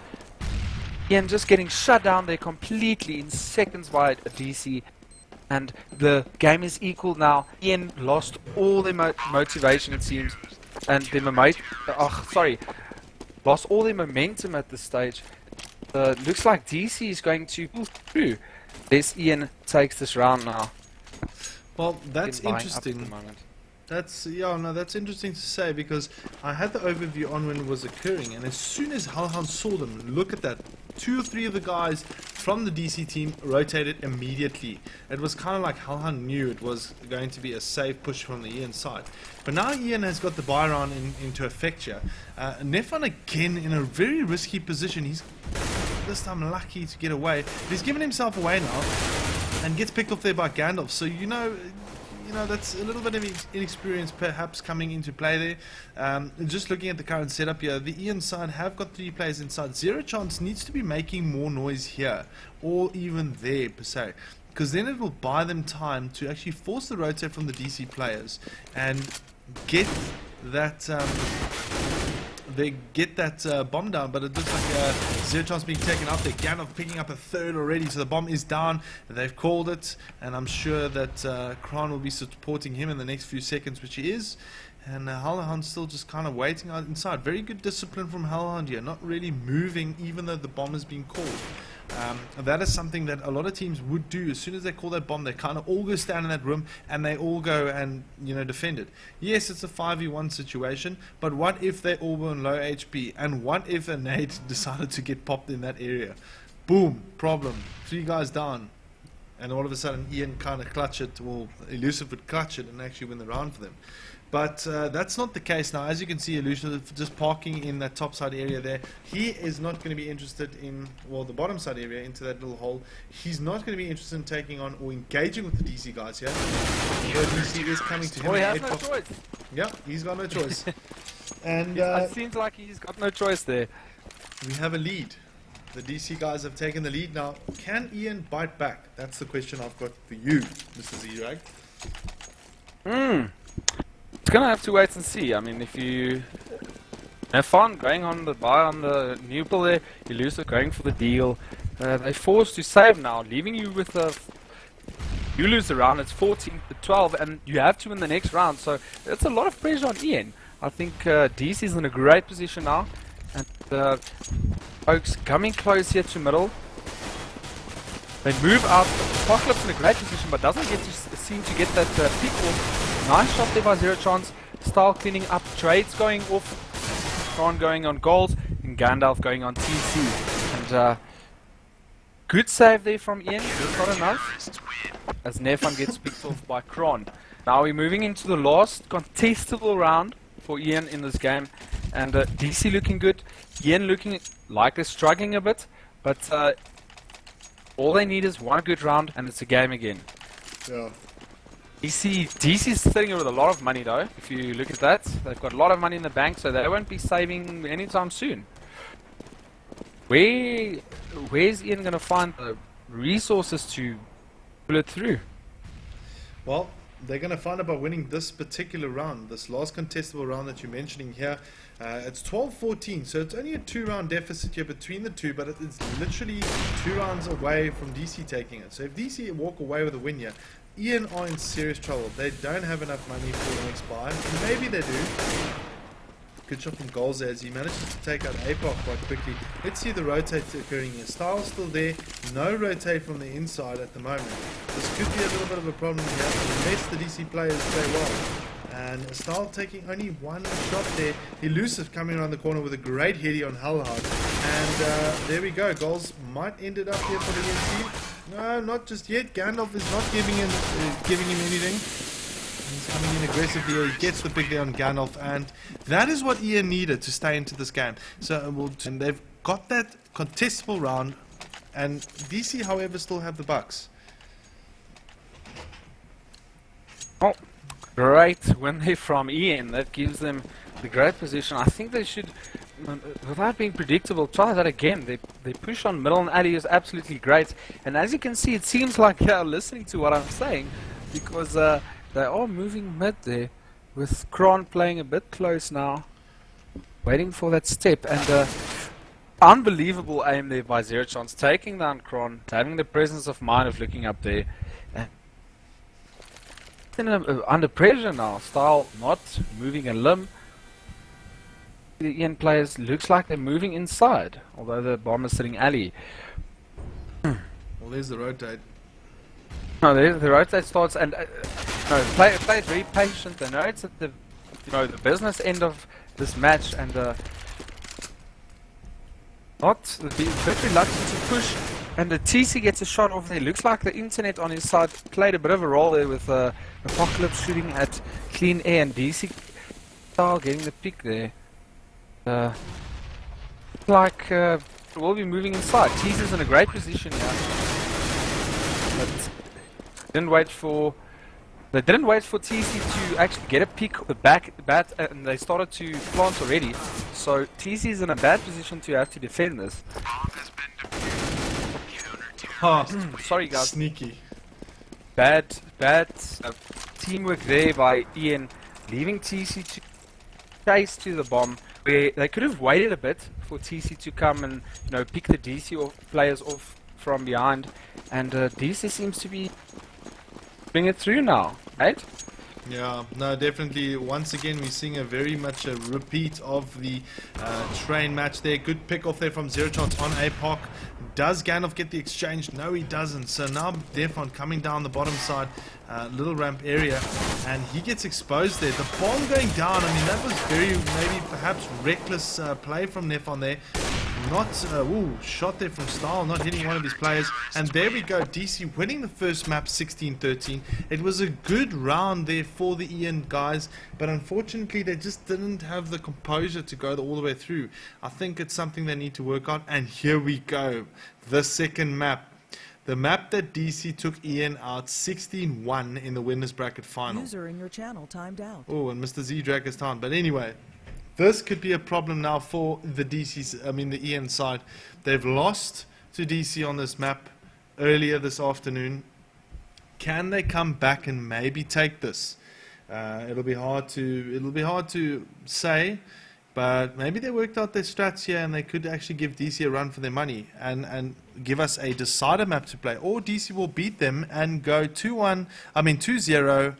Ian just getting shut down there completely in seconds by DC. And the game is equal now. Ian lost all their motivation, it seems, and their lost all their momentum at this stage. Looks like DC is going to pull through. This Ian takes this round now. Well, that's interesting. That's interesting to say, because I had the overview on when it was occurring, and as soon as Halhan saw them, look at that, 2 or 3 of the guys from the DC team rotated immediately. It was kind of like Halhan knew it was going to be a safe push from the Ian side. But now Ian has got the buy round into effect here. Nefon again in a very risky position. He's this time lucky to get away. But he's given himself away now and gets picked off there by Gandalf. So you know, that's a little bit of inexperience perhaps coming into play there. Just looking at the current setup here, the Ian side have got 3 players inside. Zero Chance needs to be making more noise here, or even there per se, because then it will buy them time to actually force the rotate from the DC players and get that bomb down. But it looks like Zero Chance being taken out there. Gandalf picking up a 3rd already, so the bomb is down. They've called it, and I'm sure that Kron will be supporting him in the next few seconds, which he is. And Halland still just kind of waiting out inside. Very good discipline from Halland here, not really moving even though the bomb has been called. That is something that a lot of teams would do. As soon as they call that bomb, they kind of all go stand in that room and they all go and, you know, defend it. Yes, it's a 5v1 situation, but what if they all were on low HP? And what if a nade decided to get popped in that area? Boom, problem. 3 guys down. And all of a sudden Ian kind of clutch it, or Elusive would clutch it and actually win the round for them. But that's not the case now. As you can see, Elusive just parking in that top side area there. He is not going to be interested in, well, the bottom side area into that little hole. He's not going to be interested in taking on or engaging with the DC guys here. But DC is coming to him. Oh, he has no choice. Yeah, he's got no choice. And it seems like he's got no choice there. We have a lead. The DC guys have taken the lead now. Can Ian bite back? That's the question I've got for you, Mr. zdrag. It's gonna have to wait and see. I mean, if you have fun going on the buy on the new pull there, Elusive going for the deal. They're forced to save now, leaving you with you lose the round. It's 14-12, and you have to win the next round. So it's a lot of pressure on Ian. I think DC is in a great position now, and folks coming close here to middle. They move out. Apocalypse in a great position, but doesn't seem to get that pick off. Nice shot there by Zero Chance. Style cleaning up, trades going off, Kron going on goals, and Gandalf going on TC. And good save there from Ian, just not enough, as Nefan gets picked off by Kron. Now we're moving into the last contestable round for Ian in this game, and DC looking good, Ian looking like they're struggling a bit, but all they need is one good round and it's a game again. Yeah. DC's sitting here with a lot of money though. If you look at that, they've got a lot of money in the bank, so they won't be saving anytime soon. where's Ian going to find the resources to pull it through? Well, they're going to find out by winning this particular round, this last contestable round that you're mentioning here. It's 12-14, so it's only a 2-round deficit here between the two, but it's literally 2 rounds away from DC taking it. So if DC walk away with a win here, Ian are in serious trouble. They don't have enough money for the next buy. Maybe they do. Good shot from Goals there as he manages to take out APOC quite quickly. Let's see the rotate occurring here. Style's still there. No rotate from the inside at the moment. This could be a little bit of a problem here unless the DC players play well. And Style taking only 1 shot there. Elusive coming around the corner with a great heady on Hellhard. And there we go. Goals might end it up here for the NC. No, not just yet. Gandalf is not giving him anything. He's coming in aggressively here. He gets the pick there on Gandalf, and that is what Ian needed to stay into this game. So and they've got that contestable round, and DC, however, still have the Bucks. Oh, great win there from Ian. That gives them the great position. I think they should, without being predictable, try that again. They push on middle and alley is absolutely great. And as you can see, it seems like they are listening to what I'm saying, because they are moving mid there, with Kron playing a bit close now, waiting for that step. And unbelievable aim there by Zero Chance, taking down Kron, having the presence of mind of looking up there. Under pressure now, Style not moving a limb. The Ian players looks like they're moving inside, although the bomb is sitting alley. Well, there's the rotate. No, the rotate starts, and play it very patient. They know it's at the the business end of this match, and not a bit reluctant to push. And the TC gets a shot off there. Looks like the internet on his side played a bit of a role there with Apocalypse shooting at clean air, and DC Style getting the pick there. We'll be moving inside. TC's in a great position here. But they didn't wait for TC to actually get a pick of the bat, and they started to plant already. So TC's in a bad position to have to defend this. Sorry guys. Sneaky. Bad teamwork there by Ian, leaving TC to chase to the bomb, where they could have waited a bit for TC to come and pick the DC players off from behind, and DC seems to be bring it through now, right? Yeah, no, definitely. Once again, we're seeing a very much a repeat of the train match there. Good pick off there from Zero Chance on APOC. Does Gandalf get the exchange? No, he doesn't. So now Defon coming down the bottom side, little ramp area, and he gets exposed there. The bomb going down, I mean, that was very, maybe perhaps reckless play from Defon there. Not, shot there from Style, not hitting one of his players. And there we go, DC winning the first map 16-13. It was a good round there for the Ian guys, but unfortunately they just didn't have the composure to go all the way through. I think it's something they need to work on, and here we go. The second map. The map that DC took Ian out 16-1 in the winners bracket final. User in your channel timed out. Oh, and Mr. zdrag is down. But anyway, this could be a problem now for the the Ian side. They've lost to DC on this map earlier this afternoon. Can they come back and maybe take this? It'll be hard to say, but maybe they worked out their strats here and they could actually give DC a run for their money and give us a decider map to play. Or DC will beat them and go 2-0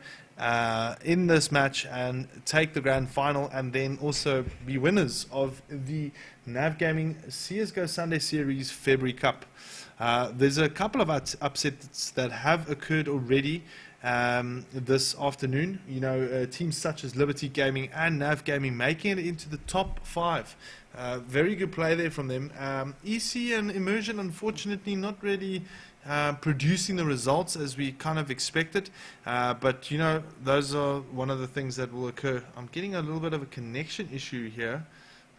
in this match and take the grand final, and then also be winners of the Nav Gaming CSGO Sunday Series February Cup. There's a couple of upsets that have occurred already this afternoon. Teams such as Liberty Gaming and Nav Gaming making it into the top 5. Very good play there from them. EC and Immersion, unfortunately, not really producing the results as we kind of expected, but those are one of the things that will occur. I'm getting a little bit of a connection issue here,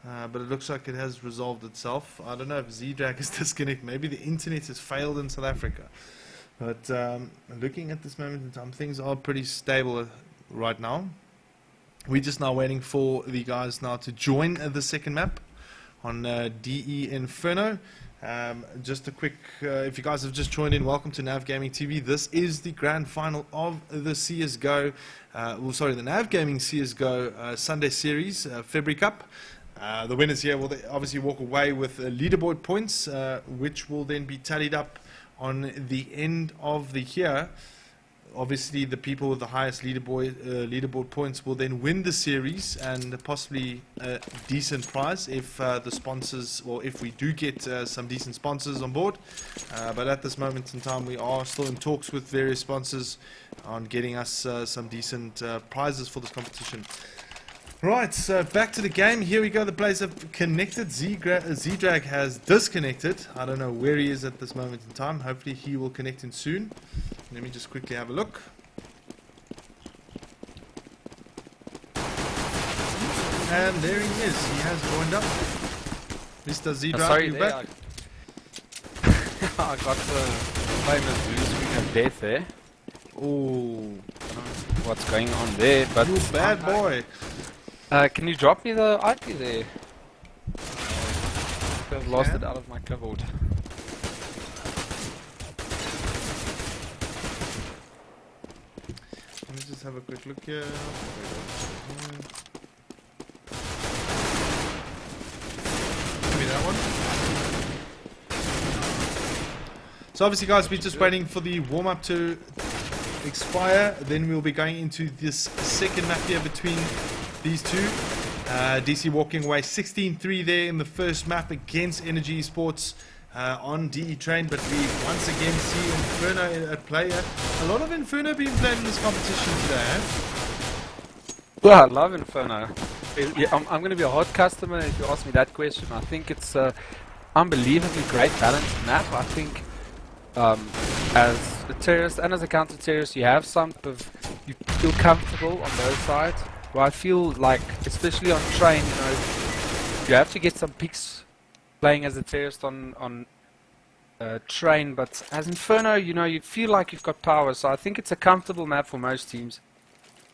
but it looks like it has resolved itself. I don't know if zdrag is disconnected. Maybe the internet has failed in South Africa, but looking at this moment in time, things are pretty stable right now. We're just now waiting for the guys now to join the second map. on DE Inferno. Just a quick, if you guys have just joined in, welcome to Nav Gaming TV. This is the grand final of the CSGO, the Nav Gaming CSGO Sunday Series, February Cup. The winners here will obviously walk away with leaderboard points, which will then be tallied up on the end of the year. Obviously, the people with the highest leaderboard points will then win the series and possibly a decent prize if the sponsors, or if we do get some decent sponsors on board. But at this moment in time, we are still in talks with various sponsors on getting us some decent prizes for this competition. Right, so back to the game. Here we go. The players have connected. zdrag has disconnected. I don't know where he is at this moment in time. Hopefully he will connect in soon. Let me just quickly have a look. And there he is. He has joined up. Mr. zdrag, you back? I got the famous blue screen of death there. Oh, What's going on there? But you bad boy. Can you drop me the IP there? I've lost it out of my cupboard. Let me just have a quick look here. Give me that one. So obviously, guys, we're just waiting for the warm-up to expire. Then we'll be going into this second map here between these two. DC walking away 16-3 there in the first map against Energy Esports on DE Train, but we once again see Inferno at play. A lot of Inferno being played in this competition today, eh? Well, I love Inferno. Yeah, I'm going to be a hot customer if you ask me that question. I think it's an unbelievably great balanced map. I think as a terrorist and as a counter-terrorist, you have some you feel comfortable on both sides. Well, I feel like, especially on Train, you have to get some picks playing as a terrorist on Train, but as Inferno, you feel like you've got power, so I think it's a comfortable map for most teams.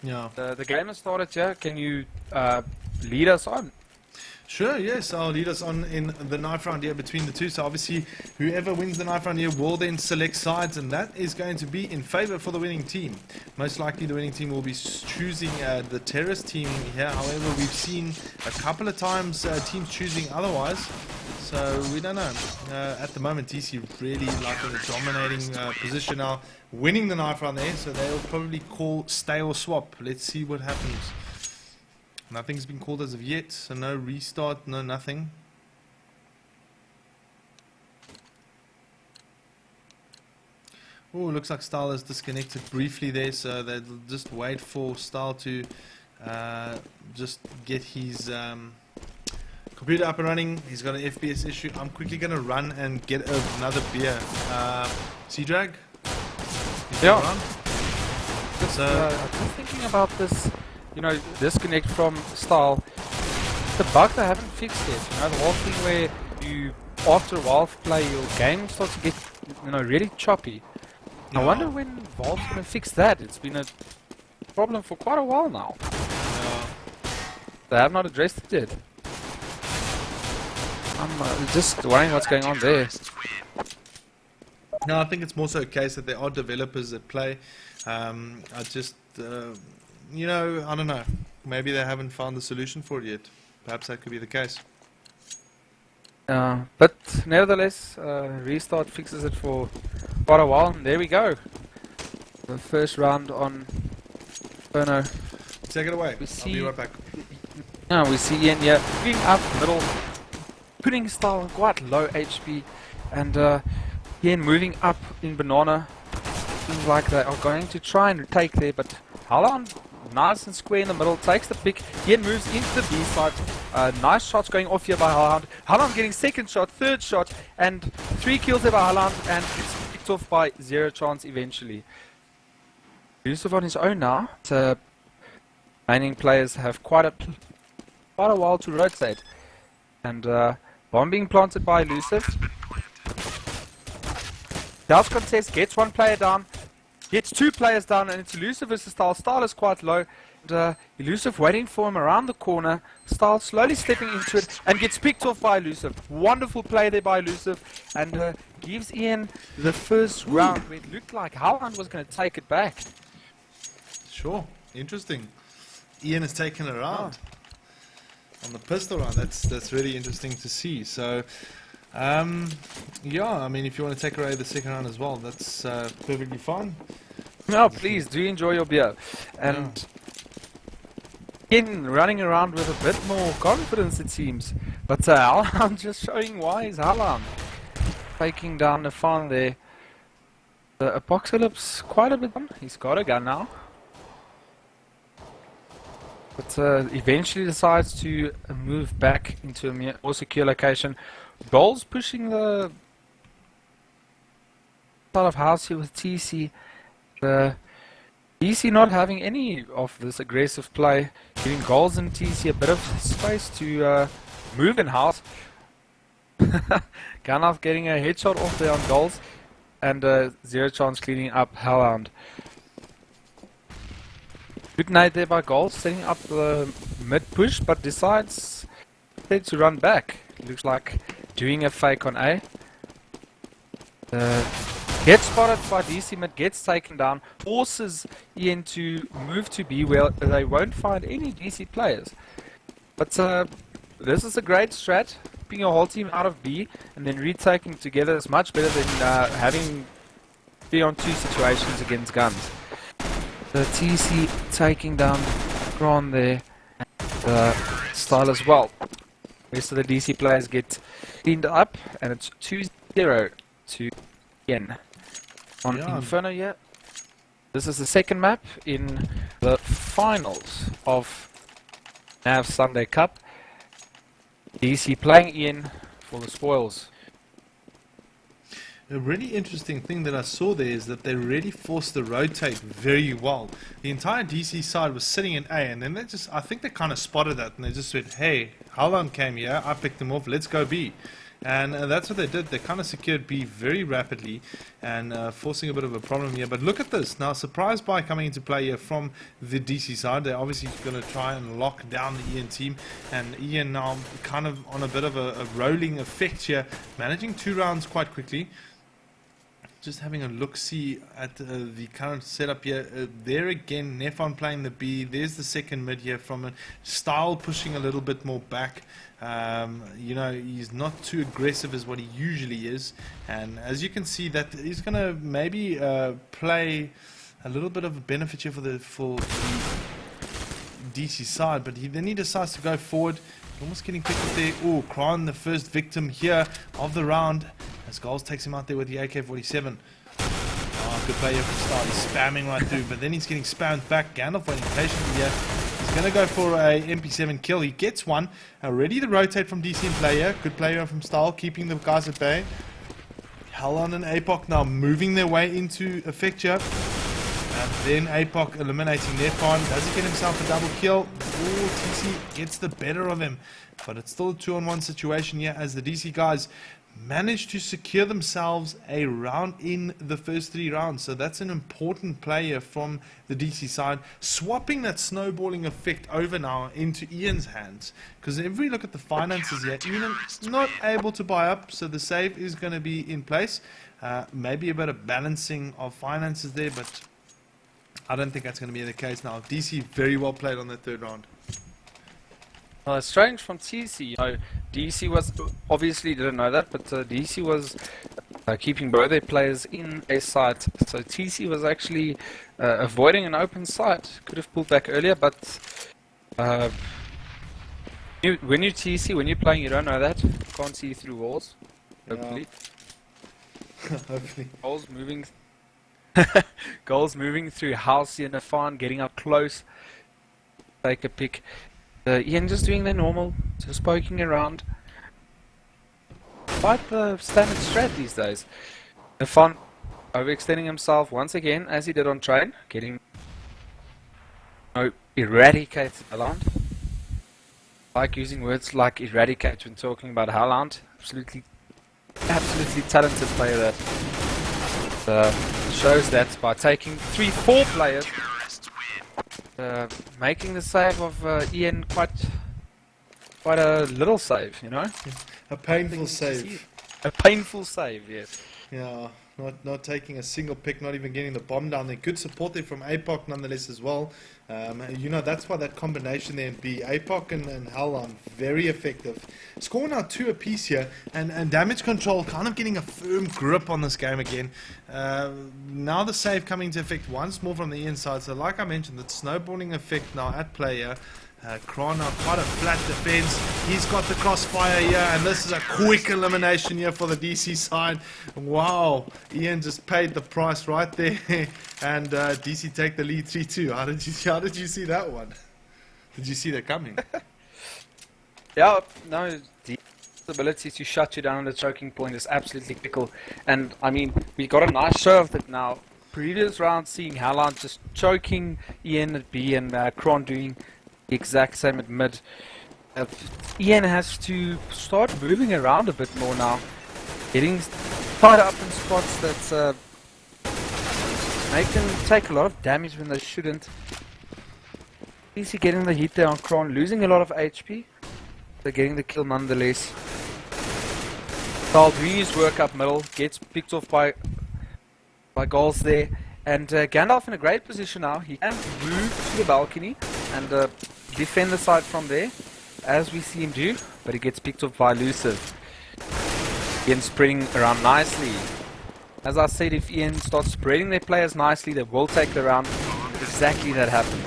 Yeah. The game has started here. Can you lead us on? Sure, yes, I'll lead us on in the knife round here between the two. So obviously, whoever wins the knife round here will then select sides, and that is going to be in favor for the winning team. Most likely the winning team will be choosing the terrorist team here. However, we've seen a couple of times teams choosing otherwise, so we don't know. At the moment, DC really like in a dominating position now, winning the knife round there, so they'll probably call stay or swap. Let's see what happens. Nothing's been called as of yet, so no restart, no nothing. Oh, looks like Style is disconnected briefly there, so they'll just wait for Style to just get his computer up and running. He's got an FPS issue. I'm quickly going to run and get another beer. zdrag? Yeah. So, I'm just thinking about this. Disconnect from Style. The bug they haven't fixed yet. The whole thing where you, after a while of play, your game starts to get, really choppy. I wonder when Valve's going to fix that. It's been a problem for quite a while now. They have not addressed it yet. I'm just wondering what's going on there. No, I think it's more so a case that there are developers that play. I don't know. Maybe they haven't found the solution for it yet. Perhaps that could be the case. But nevertheless, restart fixes it for quite a while. And there we go. The first round on Inferno. Take it away. I'll be right back. We see Ian here moving up middle, putting Style on quite low HP, and Ian moving up in Banana. Seems like they are going to try and take there, but Halan, nice and square in the middle, takes the pick. Ian moves into the B side. Nice shots going off here by Halan. Halan getting second shot, third shot, and 3 kills there by Halan, and it's picked off by Zero Chance eventually. Yusuf on his own now. Remaining players have quite a while to rotate, and bomb being planted by Elusive. Delft contest, gets 1 player down, gets 2 players down, and it's Elusive versus Style. Style is quite low. And, Elusive waiting for him around the corner. Style slowly stepping into it and gets picked off by Elusive. Wonderful play there by Elusive, and gives Ian the first round where it looked like Haaland was going to take it back. Sure, interesting. Ian has taken it around on the pistol round. That's really interesting to see. So, yeah, I mean, if you want to take away the second round as well, that's perfectly fine. No, please do enjoy your beer. And Ian running around with a bit more confidence, it seems. But Haaland just showing why he's Haaland. Taking down the farm there. The Apocalypse quite a bit on. He's got a gun now. But eventually decides to move back into a more secure location. Goals pushing the side of house here with TC. TC not having any of this aggressive play, giving Goals and TC a bit of space to move in house. Ganaf getting a headshot off there on Goals, and zero chance cleaning up Hellhound. Good night there by Goals, setting up the mid push, but decides to run back. Looks like doing a fake on A. Gets spotted by DC mid, gets taken down, forces Ian to move to B where they won't find any DC players. But this is a great strat, keeping your whole team out of B and then retaking together is much better than having 3-on-2 situations against guns. The TC taking down Kron there, and Style as well. Rest of the DC players get cleaned up, and it's 2-0 to Ian. On Inferno yet. This is the second map in the finals of NAV Sunday Cup. DC playing Ian for the spoils. A really interesting thing that I saw there is that they really forced the rotate very well. The entire DC side was sitting in A, and then I think they kind of spotted that, and they just said, hey, Haaland came here, I picked him off, let's go B. And that's what they did. They kind of secured B very rapidly and forcing a bit of a problem here. But look at this. Now, surprise buy coming into play here from the DC side. They're obviously going to try and lock down the Ian team. And Ian now kind of on a bit of a rolling effect here, managing 2 rounds quite quickly. Just having a look-see at the current setup here. There again, Nefon playing the B. There's the second mid here from it. Style pushing a little bit more back. You know, he's not too aggressive as what he usually is. And as you can see, that he's going to maybe play a little bit of a benefit here for the DC side. But then he decides to go forward. Almost getting picked up there. Oh, Kron, the first victim here of the round. As Goals takes him out there with the AK-47. Oh, good play here from Style. He's spamming right through, but then he's getting spammed back. Gandalf waiting patiently here. He's going to go for a MP7 kill. He gets one. Ready to rotate from DC in player. Good player from Style, keeping the guys at bay. Hellon and APOC now moving their way into effect here. And then APOC eliminating Nefon. Does he get himself a double kill? Oh, TC gets the better of him. But it's still a 2-on-1 situation here as the DC guys managed to secure themselves a round in the first 3 rounds. So that's an important player from the DC side, swapping that snowballing effect over now into Ian's hands. Because if we look at the finances here, Ian's not able to buy up, so the save is going to be in place. Maybe a bit of balancing of finances there, but I don't think that's going to be the case now. DC very well played on that 3rd round. Well, it's strange from TC. You know, DC was obviously didn't know that, but DC was keeping both their players in a site. So TC was actually avoiding an open site. Could have pulled back earlier, but when you're TC, when you're playing, you don't know that. You can't see through walls. Hopefully. Hopefully. Goals moving through house in a farm, getting up close. Take a pick. Ian just doing their normal, just poking around. Quite the standard strat these days. The fun overextending himself once again, as he did on train, getting eradicated Haaland. Like using words like eradicate when talking about Haaland. Absolutely talented player that shows that by taking 3-4 players. making the save of Ian quite a little save, you know? A painful save. A painful save, yes. Yeah, not taking a single pick, not even getting the bomb down there. Good support there from APOC nonetheless as well. You know, that's why that combination there in B, APOC and Halon, very effective. Scoring out 2 apiece here, and damage control kind of getting a firm grip on this game again. Now the save coming into effect once more from the inside. So like I mentioned, the snowballing effect now at play here. Kron now quite a flat defense. He's got the crossfire here, and this is a quick elimination here for the DC side. Wow, Ian just paid the price right there, and DC take the lead 3-2. How did you see that one? Did you see that coming? Yeah, no, the ability to shut you down on the choking point is absolutely critical. And I mean, we got a nice show of it now. Previous round, seeing Halon just choking Ian at B and Kron doing the exact same at mid. Ian has to start moving around a bit more now, getting tied up in spots that make them take a lot of damage when they shouldn't. Easy getting the hit there on Kron, losing a lot of HP, but getting the kill nonetheless. Stahl doing his work up middle, gets picked off by goals there, and Gandalf in a great position now. He can move to the balcony and defend the side from there, as we see him do, but he gets picked up by Elusive. Ian spreading around nicely. As I said, if Ian starts spreading their players nicely, they will take the round. Exactly that happened.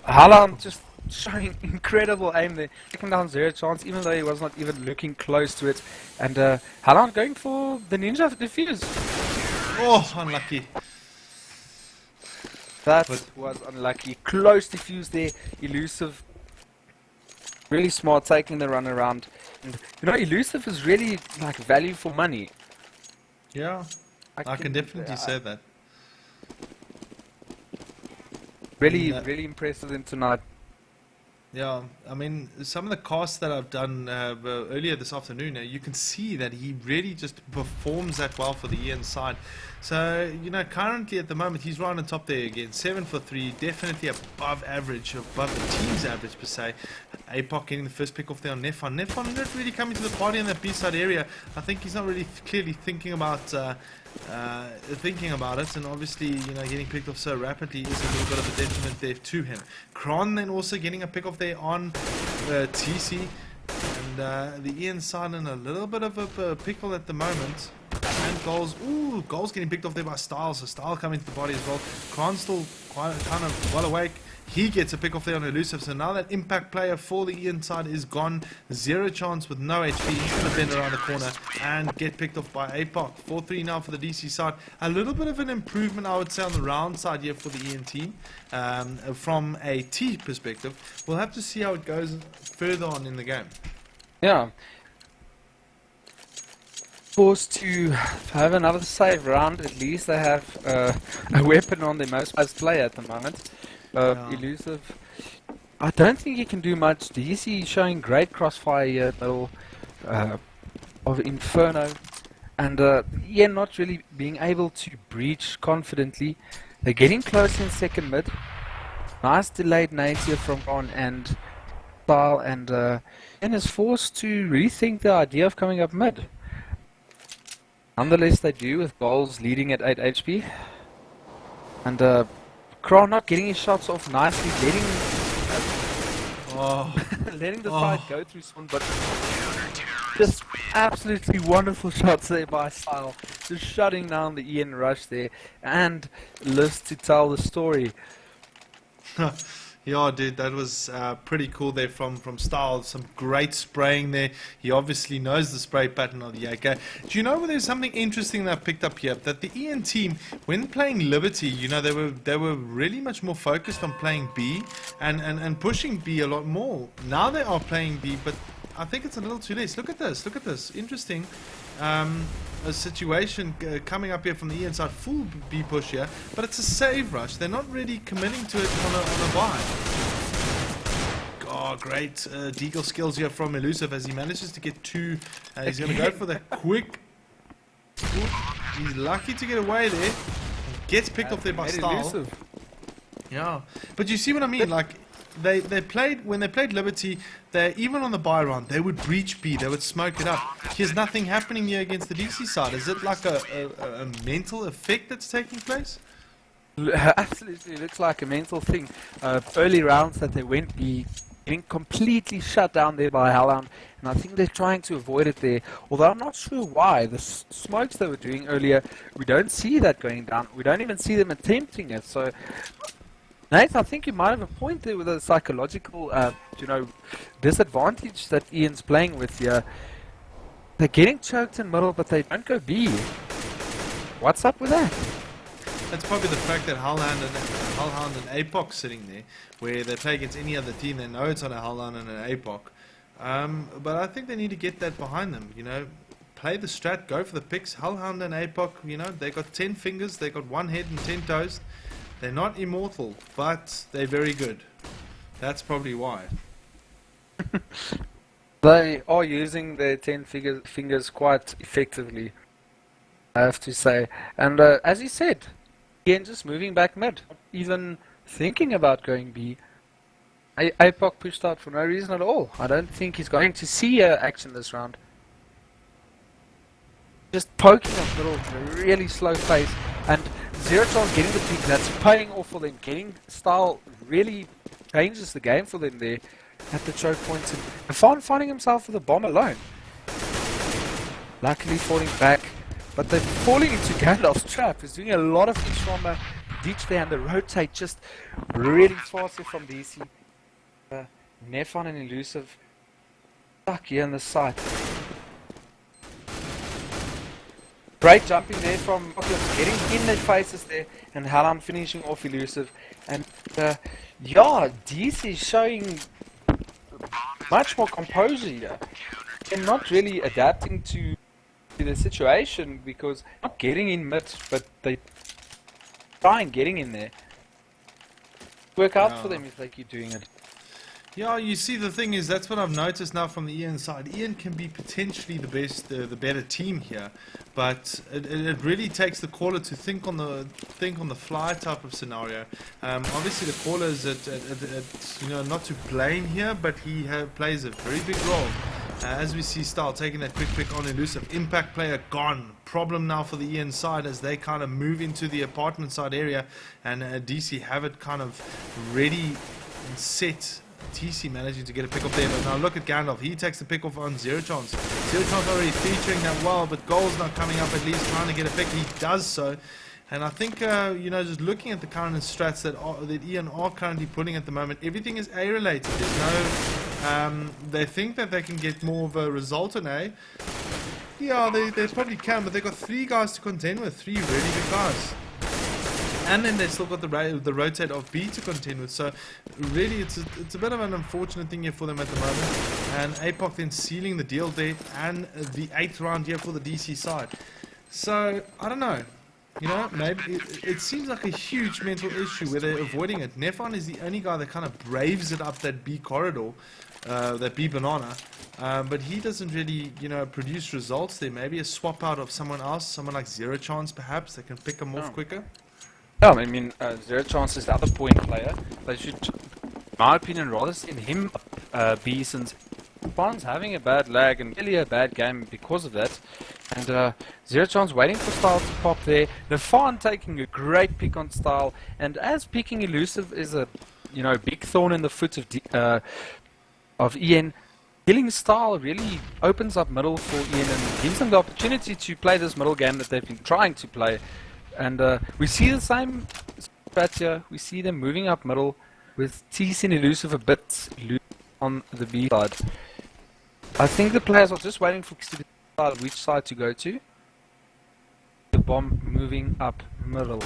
Halon just showing incredible aim there, taking down 0 chance, even though he was not even looking close to it. And Halon going for the ninja defuse. Oh, unlucky. That was unlucky. Close defuse there. Elusive, really smart, taking the run around. And you know, Elusive is really like value for money. Yeah, I can definitely say that. Really impressed with him tonight. Yeah, I mean, some of the casts that I've done earlier this afternoon, you can see that he really just performs that well for the Ian side. So, you know, currently at the moment, he's right on top there again. 7 for 3, definitely above average, above the team's average per se. APOC getting the first pick off there on Nefon. Nefon not really coming to the party in that B-side area. I think he's not really clearly thinking about it, and obviously, you know, getting picked off so rapidly is a little bit of a detriment there to him. Kron then also getting a pick off there on TC, and the Ian side in a little bit of a pickle at the moment. And goals getting picked off there by Style, so Style coming to the body as well. Kron's still kind of well awake. He gets a pick off there on Elusive, so now that impact player for the Ian side is gone. 0 chance with no HP. He's going to bend around the corner and get picked off by APOC. 4-3 now for the DC side. A little bit of an improvement, I would say, on the round side here for the Ian team. From a T perspective, we'll have to see how it goes further on in the game. Yeah. Forced to have another save round. At least they have a weapon on their most prized player at the moment. Elusive, I don't think he can do much. DC showing great crossfire here at middle of Inferno, and Ian not really being able to breach confidently. They're getting close in second mid. Nice delayed nades here from Ron and Style, and Ian is forced to rethink the idea of coming up mid. Nonetheless, they do, with goals leading at 8 HP. And Kron not getting his shots off nicely, letting the side go through Swan, but just absolutely wonderful shots there by Style, just shutting down the Ian rush there, and lives to tell the story. Yeah, dude, that was pretty cool there from Style. Some great spraying there. He obviously knows the spray pattern of the AK. Do you know there's something interesting that I picked up here? That the Ian team, when playing Liberty, you know, they were really much more focused on playing B and pushing B a lot more. Now they are playing B, but I think it's a little too late. Look at this. Interesting. A situation coming up here from the Ian side, full B push here, but it's a save rush. They're not really committing to it on a buy. Oh, great deagle skills here from Elusive as he manages to get 2. He's going to go for the quick. He's lucky to get away there. Gets picked off there by Style. Elusive. Yeah, but you see what I mean? Like they played when they played Liberty. They even on the buy round they would breach B. They would smoke it up. Here's nothing happening here against the DC side. Is it like a mental effect that's taking place? Absolutely, looks like a mental thing. Early rounds that they went be getting completely shut down there by Hellhound, and I think they're trying to avoid it there. Although I'm not sure why. The smokes they were doing earlier, we don't see that going down. We don't even see them attempting it. So, Nate, I think you might have a point there with a psychological, disadvantage that Ian's playing with here. They're getting choked in middle, but they don't go B. What's up with that? That's probably the fact that Hellhound and APOC sitting there, where they play against any other team, they know it's on a Hellhound and an APOC. But I think they need to get that behind them, play the strat, go for the picks. Hellhound and APOC, they got 10 fingers, they got 1 head and 10 toes. They're not immortal, but they're very good. That's probably why. They are using their 10 fingers quite effectively, I have to say. And as you said, again, just moving back mid, even thinking about going B. APOC pushed out for no reason at all. I don't think he's going to see action this round. Just poking up middle at a really slow pace, and Zero Chance getting the pick, that's paying off for them. Getting Style really changes the game for them there at the choke points. And Fan finding himself with a bomb alone. Luckily falling back, but they're falling into Gandalf's trap. He's doing a lot of things from ditch there, and the rotate just really fast here from DC. Nefan and Elusive stuck here on the side. Great jumping there from Oculus, getting in their faces there, and Hellhound finishing off Elusive. And DC is showing much more composure here. They're not really adapting to the situation because not getting in mid, but they try and getting in there. Work out for them if they keep doing it. Yeah, you see, the thing is, that's what I've noticed now from the Ian side. Ian can be potentially the best, the better team here, but it really takes the caller to think on the fly type of scenario. Obviously, the caller is not to blame here, but he plays a very big role. As we see Style taking that quick pick on Elusive. Impact player gone. Problem now for the Ian side as they kind of move into the apartment side area, and DC have it kind of ready and set. TC managing to get a pick off there, but now look at Gandalf. He takes the pick off on Zero Chance. Zero Chance already featuring that well, but Goal's not coming up, at least trying to get a pick. He does so. And I think, just looking at the current strats that Ian are currently putting at the moment, everything is A related. There's no, they think that they can get more of a result on A. Yeah, they probably can, but they've got 3 guys to contend with, 3 really good guys. And then they've still got the rotate of B to contend with. So really it's a bit of an unfortunate thing here for them at the moment. And APOC then sealing the deal there, and the 8th round here for the DC side. So I don't know. Maybe it seems like a huge mental issue where they're avoiding it. Nefan is the only guy that kind of braves it up that B corridor, that B banana. But he doesn't really, produce results there. Maybe a swap out of someone else, someone like Zero Chance perhaps, that can pick him off quicker. Yeah, I mean, Zero Chance is the other point player. They should, in my opinion, rather send him B, since Fan's having a bad lag and really a bad game because of that. And Zero Chance waiting for Style to pop there. The Fan taking a great pick on Style, and as picking Elusive is a big thorn in the foot of Ian, killing Style really opens up middle for Ian and gives them the opportunity to play this middle game that they've been trying to play. And we see the same strat here. We see them moving up middle with TC and Elusive a bit loose on the B side. I think the players are just waiting for to decide which side to go to. The bomb moving up middle.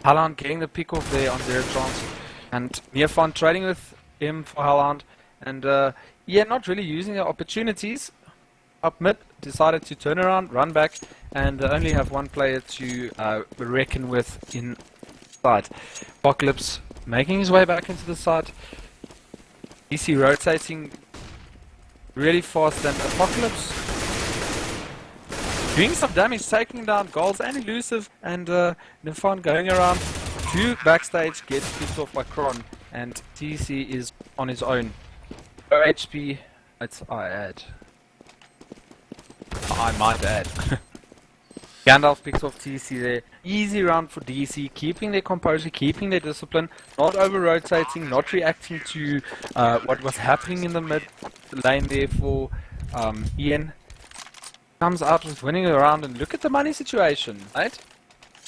Hellhound getting the pick off there on Zero Chance. And Nefan trading with him for Hellhound. And not really using the opportunities. Up mid, decided to turn around, run back, and only have one player to reckon with inside. Apocalypse making his way back into the side. DC rotating really fast, and Apocalypse doing some damage, taking down Goals and Elusive, and Nifan going around to backstage, gets picked off by Kron, and TC is on his own. No HP, I might add. Gandalf picks off TC there. Easy round for DC, keeping their composure, keeping their discipline, not over-rotating, not reacting to what was happening in the mid lane there for Ian. Comes out with winning a round, and look at the money situation, right?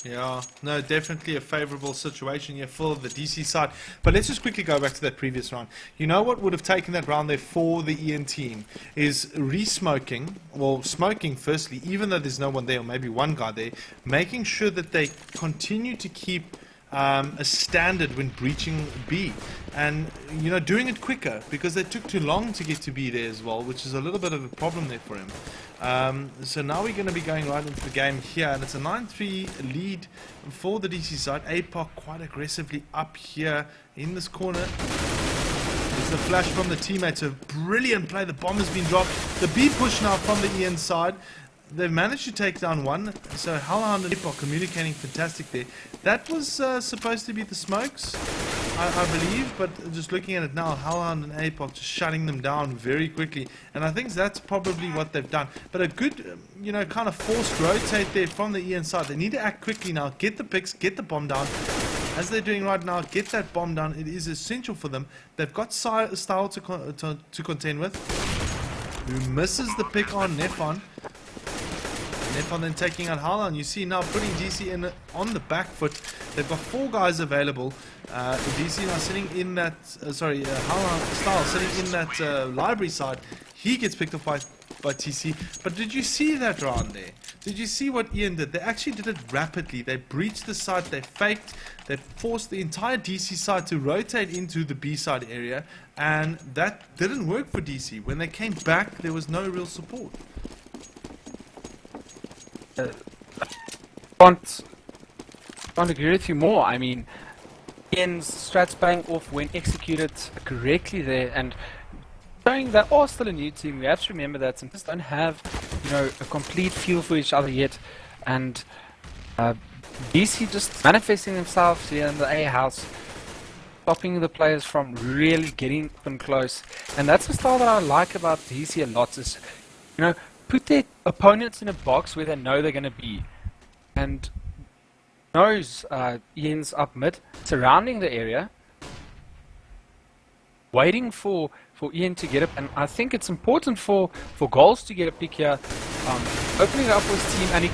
Yeah, no, definitely a favorable situation here for the DC side. But let's just quickly go back to that previous round. You know what would have taken that round there for the Ian team is re-smoking, well, smoking firstly, even though there's no one there, or maybe one guy there, making sure that they continue to keep a standard when breaching B, and doing it quicker, because they took too long to get to B there as well, which is a little bit of a problem there for him. So now we're going to be going right into the game here, and it's a 9-3 lead for the DC side. APOC quite aggressively up here in this corner. There's a flash from the teammates, a brilliant play. The bomb has been dropped. The B push now from the Ian side. They've managed to take down one, so Hellhound and APOC communicating fantastic there. That was supposed to be the smokes, I believe, but just looking at it now, Hellhound and APOC just shutting them down very quickly, and I think that's probably what they've done. But a good, kind of forced rotate there from the Ian side. They need to act quickly now, get the picks, get the bomb down. As they're doing right now, get that bomb down. It is essential for them. They've got style to contend with. Who misses the pick on Nefon. Nefon then taking out Haaland. You see now putting DC in on the back foot. They've got 4 guys available. DC now sitting in that, Haaland style sitting in that library side. He gets picked up by TC. But did you see that round there? Did you see what Ian did? They actually did it rapidly. They breached the side, they faked, they forced the entire DC side to rotate into the B side area, and that didn't work for DC. When they came back, there was no real support. Can't agree with you more. I mean, Ian's strats paying off when executed correctly there, and showing that are still a new team. We have to remember that some just don't have, a complete feel for each other yet, and DC just manifesting themselves here in the A house, stopping the players from really getting up and close. And that's the style that I like about DC a lot, is put their opponents in a box where they know they're going to be, and knows Ian's up mid, surrounding the area, waiting for Ian to get up. And I think it's important for Goals to get a pick here, opening it up for his team, and he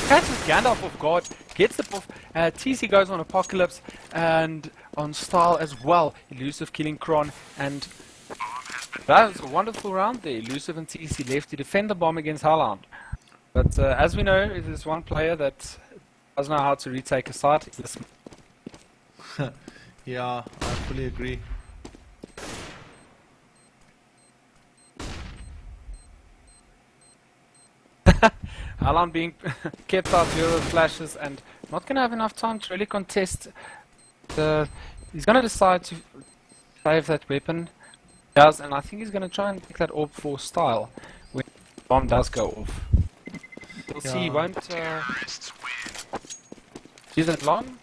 catches Gandalf off guard, gets the off. TC goes on Apocalypse and on Style as well. Elusive killing Kron, and that was a wonderful round there. Elusive and TC left to defend the bomb against Haaland. But as we know, there's one player that doesn't know how to retake a side. It's this. Yeah, I fully agree. Haaland being kept out here with flashes, and not going to have enough time to really contest. He's going to decide to save that weapon. Does, and I think he's going to try and pick that orb for Style when the bomb does go off. We'll see. He won't use that long.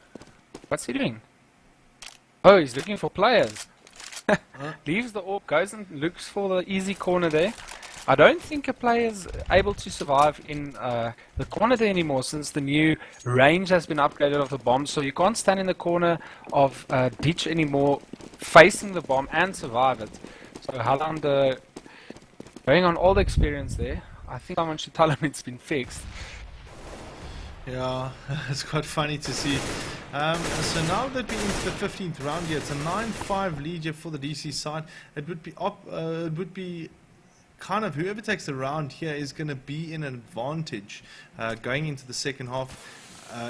What's he doing? Oh, he's looking for players. Leaves the orb, goes and looks for the easy corner there. I don't think a player's able to survive in the corner there anymore, since the new range has been upgraded of the bomb. So you can't stand in the corner of ditch anymore, facing the bomb and survive it. So Haaland going on all the experience there. I think someone should tell him it's been fixed. Yeah, it's quite funny to see. So now that we're into the 15th round here, it's a 9-5 lead here for the DC side. It would be kind of whoever takes the round here is going to be in an advantage going into the second half.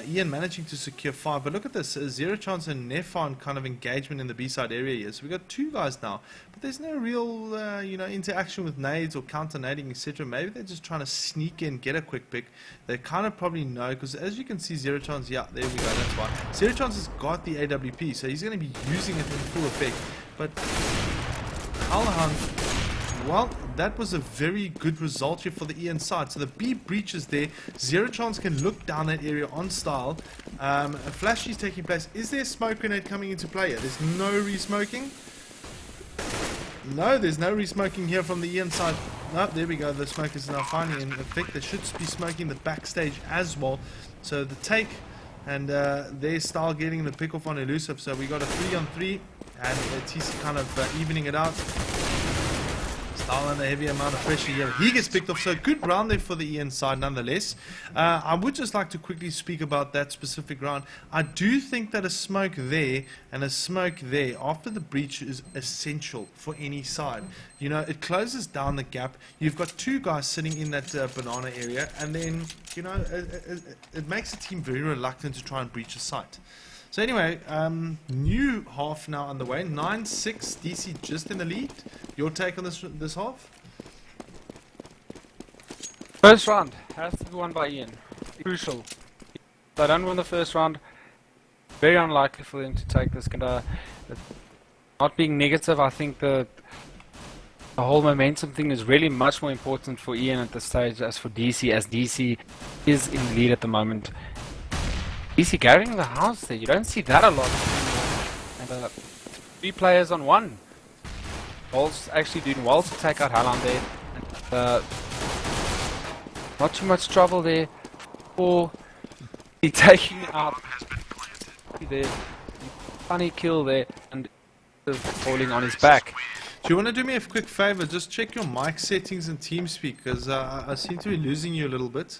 Ian managing to secure 5, but look at this, Zero Chance and Nefon kind of engagement in the B-side area here. So we've got 2 guys now, but there's no real interaction with nades or counter-nading, etc. Maybe they're just trying to sneak in, get a quick pick. They kind of probably know, because as you can see, Zero Chance, yeah, there we go, that's why. Zero Chance has got the AWP, so he's going to be using it in full effect, but Alhan, well, that was a very good result here for the Ian side. So the B breaches there. Zero Chance can look down that area on style. A flash is taking place. Is there a smoke grenade coming into play here? There's no re-smoking. No, there's no re-smoking here from the Ian side. No, there we go. The smoke is now finally in effect. They should be smoking the backstage as well. So the take and their style getting the pick off on Elusive. So we got a 3-on-3 and TC kind of evening it out. Style under a heavy amount of pressure here. He gets picked off. So good round there for the Ian side nonetheless. I would just like to quickly speak about that specific round. I do think that a smoke there and a smoke there after the breach is essential for any side. You know, it closes down the gap. You've got two guys sitting in that banana area, and then, you know, it makes the team very reluctant to try and breach a site. So anyway, new half now underway. 9-6, DC just in the lead. Your take on this half? First round has to be won by Ian. Crucial. If they don't win the first round, very unlikely for them to take this. Not being negative, I think the whole momentum thing is really much more important for Ian at this stage as for DC, as DC is in the lead at the moment. DC carrying the house there, you don't see that a lot. And 3 players on 1. Ball's actually doing well to take out Halan there. And, not too much trouble there for the taking out there. Funny kill there and falling on his back. Do you want to do me a quick favor? Just check your mic settings and TeamSpeak, because I seem to be losing you a little bit.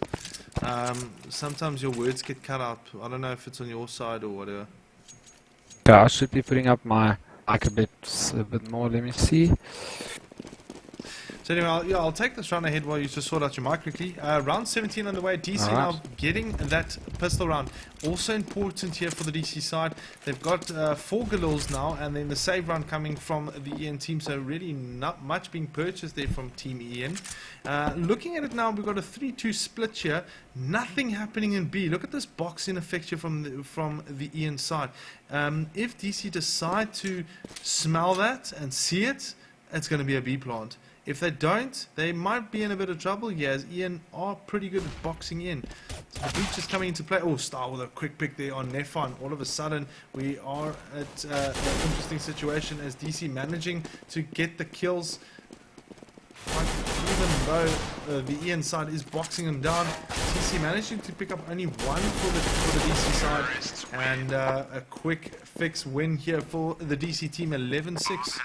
Sometimes your words get cut out. I don't know if it's on your side or whatever. Yeah, I should be putting up my mic a bit more. Let me see. So anyway, I'll take this round ahead while you just sort out your mic quickly. Round 17 underway. DC now getting that pistol round. Also important here for the DC side. They've got 4 galils now, and then the save round coming from the Ian team. So really not much being purchased there from Team Ian. Looking at it now, we've got a 3-2 split here. Nothing happening in B. Look at this box in effect here from the Ian side. If DC decide to smell that and see it, it's going to be a B plant. If they don't, they might be in a bit of trouble here, as Ian are pretty good at boxing in. So the breach is coming into play. Oh, Star with a quick pick there on Nefan. All of a sudden, we are at an interesting situation as DC managing to get the kills. But even though the Ian side is boxing them down, TC managing to pick up only 1 for the DC side. And a quick fix win here for the DC team, 11-6.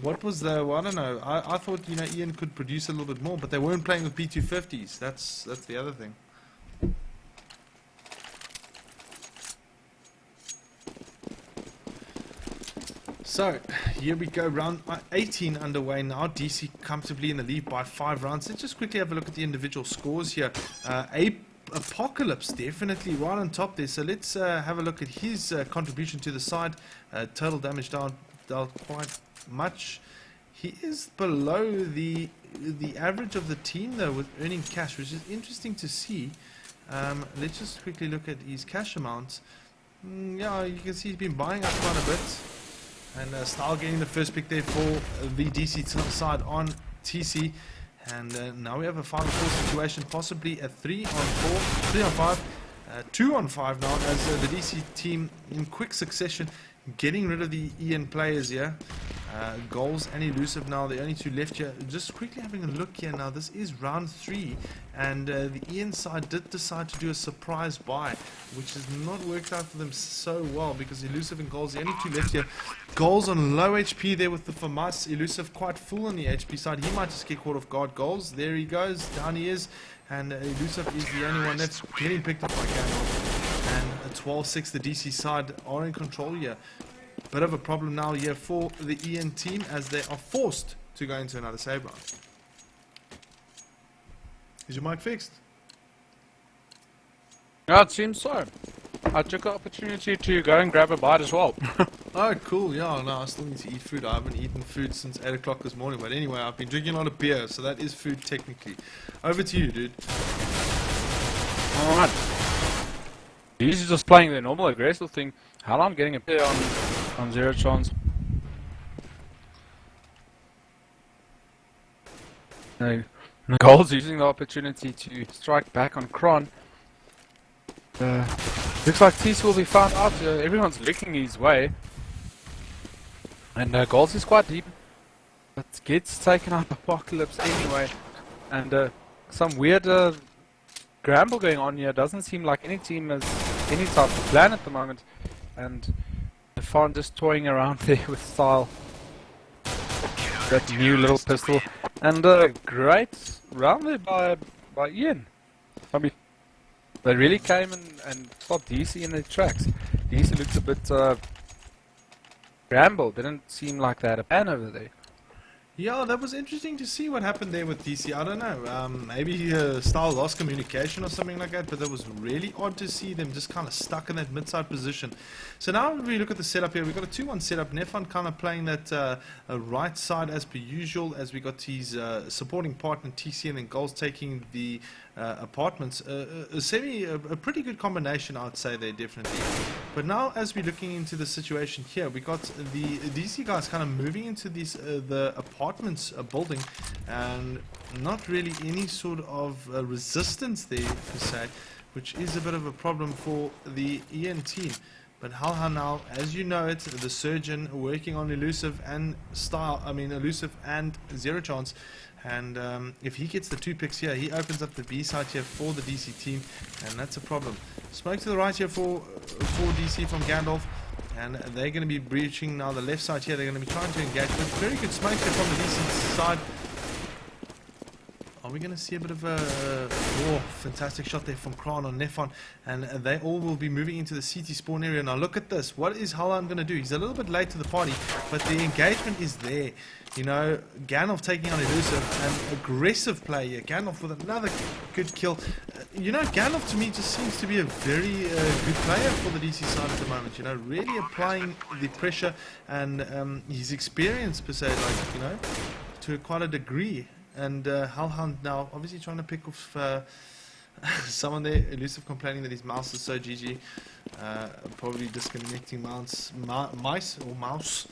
What was the? Well, I don't know. I thought, you know, Ian could produce a little bit more, but they weren't playing with P250s. That's the other thing. So here we go, round 18 underway now. DC comfortably in the lead by 5 rounds. Let's just quickly have a look at the individual scores here. Apocalypse definitely right on top there. So let's have a look at his contribution to the side. Total damage down quite much. He is below the average of the team though, with earning cash, which is interesting to see. Let's just quickly look at his cash amounts. Yeah, you can see he's been buying up quite a bit, and Style getting the first pick there for the DC side on TC. And now we have a 5-4 situation, possibly a 3-on-4, 3-on-5, 2-on-5 now, as the DC team in quick succession getting rid of the Ian players here. Goals and Elusive now, the only 2 left here. Just quickly having a look here now, this is round 3, and the Ian side did decide to do a surprise buy, which has not worked out for them so well, because Elusive and Goals, the only 2 left here. Goals on low HP there with the FAMAS. Elusive quite full on the HP side. He might just get caught off guard. Goals, there he goes, down he is, and Elusive is the only one that's getting picked up by Gandalf. And 12-6, the DC side are in control here. Bit of a problem now here for the Ian team, as they are forced to go into another save round. Is your mic fixed? Yeah, it seems so. I took the opportunity to go and grab a bite as well. Oh, cool. Yeah, no, I still need to eat food. I haven't eaten food since 8 o'clock this morning. But anyway, I've been drinking a lot of beer, so that is food technically. Over to you, dude. Alright. He's just playing the normal aggressive thing. How I'm getting a pair on Zero Chance. No, no goals using the opportunity to strike back on Kron. Looks like TC will be found out. Everyone's looking his way. And goals is quite deep. But gets taken out Apocalypse anyway. And some weird Gramble going on here. Doesn't seem like any team has any type of plan at the moment. And the Fawn just toying around there with style. That new little pistol. And great round there by Ian. I mean, they really came and stopped DC in their tracks. DC looks a bit Gramble. Didn't seem like they had a plan over there. Yeah, that was interesting to see what happened there with DC. I don't know, maybe Style lost communication or something like that, but that was really odd to see them just kind of stuck in that mid-side position. So now if we look at the setup here, we've got a 2-1 setup. Nefon kind of playing that right side as per usual, as we got his supporting partner TC, and then Goals taking the apartments. A pretty good combination, I would say there, definitely. But now as we're looking into the situation here, we got the DC guys kind of moving into this the apartments building, and not really any sort of resistance there per se, which is a bit of a problem for the EN team. But how now, as you know it, the Surgeon working on Elusive and Elusive and Zero Chance. And if he gets the 2 picks here, he opens up the B side here for the DC team, and that's a problem. Smoke to the right here for DC from Gandalf, and they're going to be breaching now the left side here. They're going to be trying to engage, but very good smoke here from the DC side. Are we going to see a bit of a fantastic shot there from Kran on Nefon, and they all will be moving into the CT spawn area. Now look at this. What is Halan going to do? He's a little bit late to the party, but the engagement is there. You know, Gandalf taking on Elusive, an aggressive play here. Gandalf with another good kill. You know, Gandalf to me just seems to be a very good player for the DC side at the moment. You know, really applying the pressure and his experience per se, like, you know, to quite a degree. And Halhan now obviously trying to pick off someone there. Elusive complaining that his mouse is so GG. Probably disconnecting mice or mouse.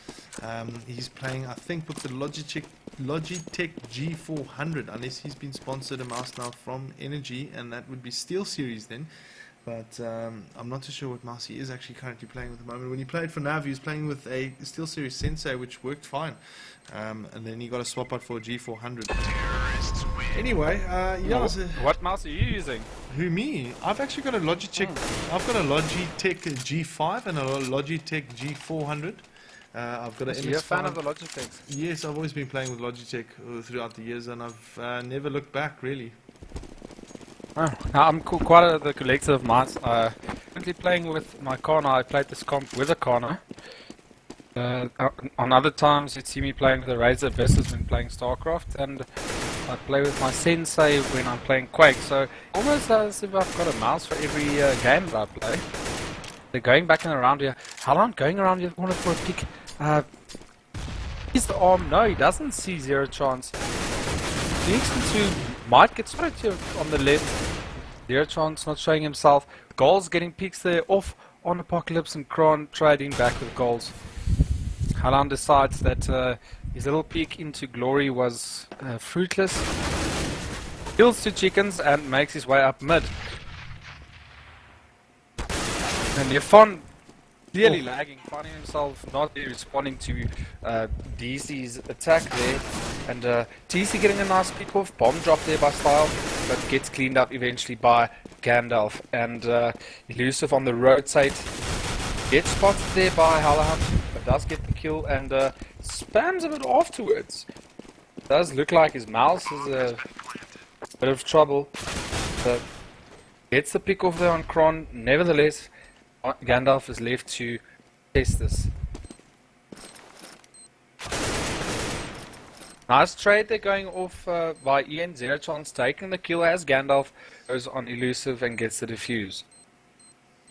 He's playing, I think, with the Logitech G400, unless he's been sponsored a mouse now from Energy, and that would be Steel Series then. But I'm not too sure what mouse he is actually currently playing with at the moment. When he played for Nav, he was playing with a Steel Series Sensei, which worked fine. And then he got a swap out for a G400. Anyway, yeah. What mouse are you using? Who, me? I've actually got a Logitech. I've got a Logitech G5 and a Logitech G400. I've got an MX5. You're a fan of the Logitechs? Yes, I've always been playing with Logitech throughout the years, and I've never looked back really. Oh, I'm quite the collector of mice. Currently playing with my Kana. I played this comp with a Kana. On other times you'd see me playing with a Razer Business when playing StarCraft, and I play with my Sensei when I'm playing Quake, so almost as if I've got a mouse for every game that I play. They're going back and around here. How long going around here corner for a pick? He's the arm. No, he doesn't see Zero Chance. Sneaks into, might get spotted here on the left. Zero Chance not showing himself. Goals getting picks there off on Apocalypse, and Kron trading back with goals. Halan decides that his little peek into glory was fruitless. Kills 2 chickens and makes his way up mid. And Nefon clearly lagging, finding himself not responding to DC's attack there. And TC getting a nice pick off, bomb drop there by Style, but gets cleaned up eventually by Gandalf. And Elusive on the rotate gets spotted there by Hallahan, but does get the kill and spams a bit afterwards. Does look like his mouse is a bit of trouble. But gets the pick off there on Kron. Nevertheless, Gandalf is left to test this. Nice trade there going off by Ian. Zero Chance taking the kill as Gandalf goes on Elusive and gets the defuse.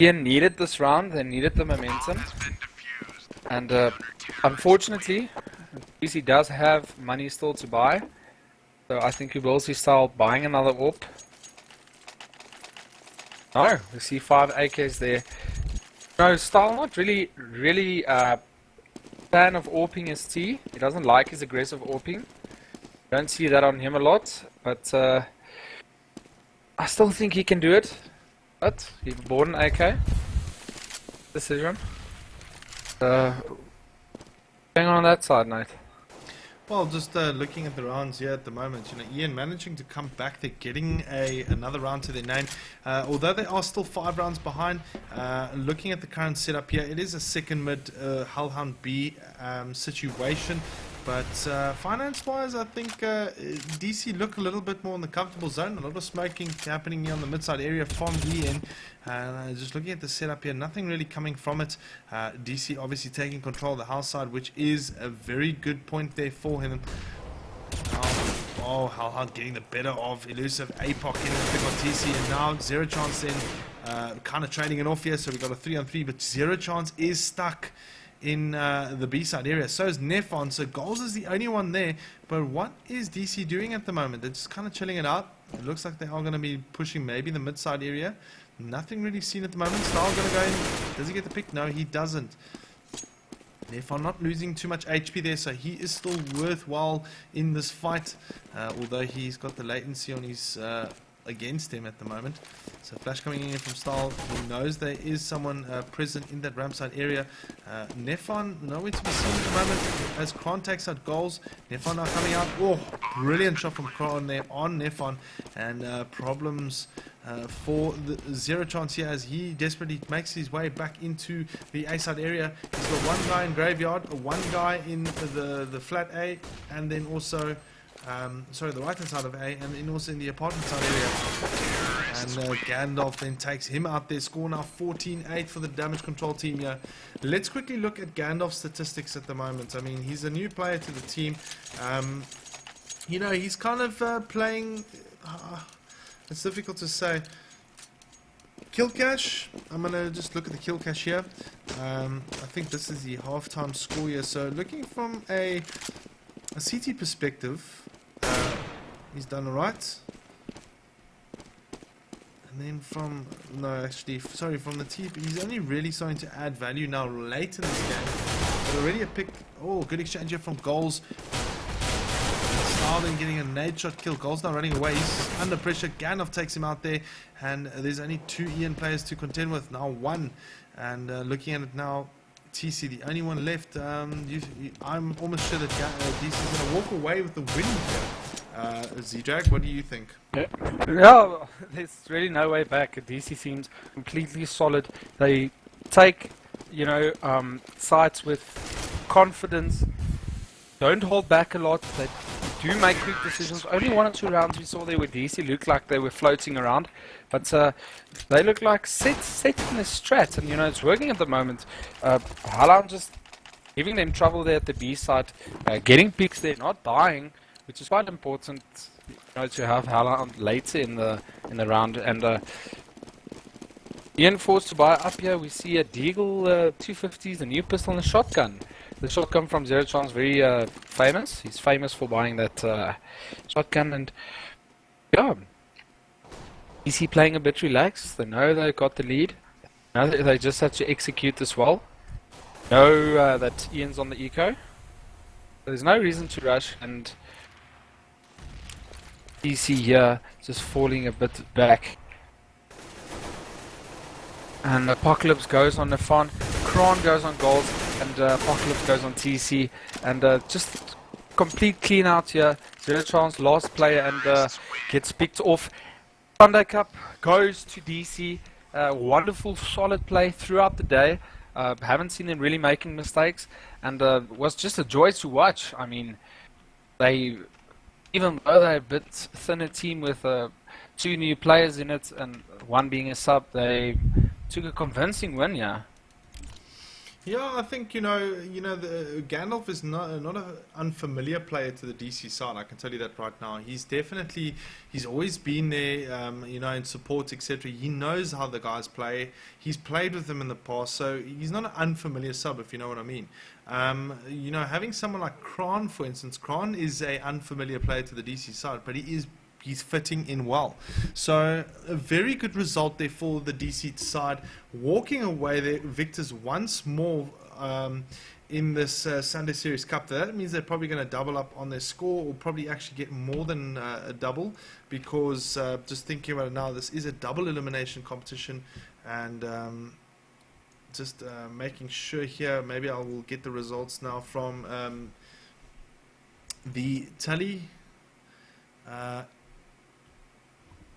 Ian needed this round, they needed the momentum. And unfortunately, PC does have money still to buy. So I think we will see Style buying another AWP. No, we see 5 AKs there. No, Style not really fan of AWPing his T. He doesn't like his aggressive AWPing. Don't see that on him a lot, but I still think he can do it. But he's born AK decision. Going on that side, Nate. Well, just looking at the rounds here at the moment, Ian managing to come back. They're getting another round to their name. Although they are still 5 rounds behind, looking at the current setup here, it is a second mid Hellhound B situation. But finance-wise, I think DC look a little bit more in the comfortable zone. A lot of smoking happening here on the mid-side area from Ian. Just looking at the setup here, nothing really coming from it. DC obviously taking control of the house side, which is a very good point there for him. Oh, Hellhound getting the better of elusive APOC in the pick on TC, and now Zero Chance then kind of trading it off here. So we got a 3-on-3, but Zero Chance is stuck in the B-side area. So is Nefon. So Goals is the only one there. But what is DC doing at the moment? They're just kind of chilling it out. It looks like they are going to be pushing maybe the mid-side area. Nothing really seen at the moment. Style going to go in. Does he get the pick? No, he doesn't. Nefon not losing too much HP there, so he is still worthwhile in this fight. Although he's got the latency on his against him at the moment. So flash coming in from Style. He knows there is someone present in that ramp side area. Nefon nowhere to be seen at the moment as Kron takes out Goals. Nefon now coming out. Oh, brilliant shot from Kron there on Nefon, and problems for the Zero Chance here as he desperately makes his way back into the A side area. He's got one guy in Graveyard, one guy in the flat A, and then also sorry, the right hand side of A, and then also in the apartment side area. And Gandalf then takes him out there. Score now 14-8 for the damage control team here. Let's quickly look at Gandalf's statistics at the moment. I mean, he's a new player to the team. He's kind of playing... it's difficult to say. Kill cache. I'm going to just look at the kill cache here. I think this is the halftime score here. So looking from a CT perspective, he's done alright. And then from the T, he's only really starting to add value now late in this game. But already a pick. Oh, good exchange here from Goals. Then getting a nade shot kill. Goals now running away. He's under pressure. Gandalf takes him out there, and there's only 2 Ian players to contend with. Now 1, and looking at it now, TC the only one left. I'm almost sure that DC is going to walk away with the win here. zdrag, what do you think? Yeah, there's really no way back. DC seems completely solid. They take, sites with confidence. Don't hold back a lot. They do make quick decisions. Only 1 or 2 rounds we saw there where DC looked like they were floating around, but they look like set in the strat, and it's working at the moment. Hellhound just giving them trouble there at the B side, getting picks there, not dying, which is quite important. To have Hellhound later in the round, and Ian forced to buy up here. We see a Deagle 250s, a new pistol, and a shotgun. The shotgun from Zero Chance, very famous. He's famous for buying that shotgun, and yeah, DC playing a bit relaxed. They know they got the lead. Now they just have to execute this well. Know that Ian's on the eco. There's no reason to rush, and DC here just falling a bit back. And Apocalypse goes on Nefon, Kron goes on Gold, and Apocalypse goes on TC, and just complete clean out here. Zero Chance, last player, and gets picked off. Sunday Cup goes to DC. Wonderful, solid play throughout the day. Haven't seen them really making mistakes, and was just a joy to watch. I mean, even though they're a bit thinner team with 2 new players in it and 1 being a sub, they took a convincing win, yeah. Yeah, I think the Gandalf is not an unfamiliar player to the DC side. I can tell you that right now. He's always been there, in support, etc. He knows how the guys play. He's played with them in the past, so he's not an unfamiliar sub, if you know what I mean. Having someone like Kron, for instance, Kron is a unfamiliar player to the DC side, but he's fitting in well. So a very good result there for the DC side. Walking away there, victors once more in this Sunday Series Cup. That means they're probably going to double up on their score, or probably actually get more than a double, because just thinking about it now, this is a double elimination competition, and just making sure here, maybe I will get the results now from the tally.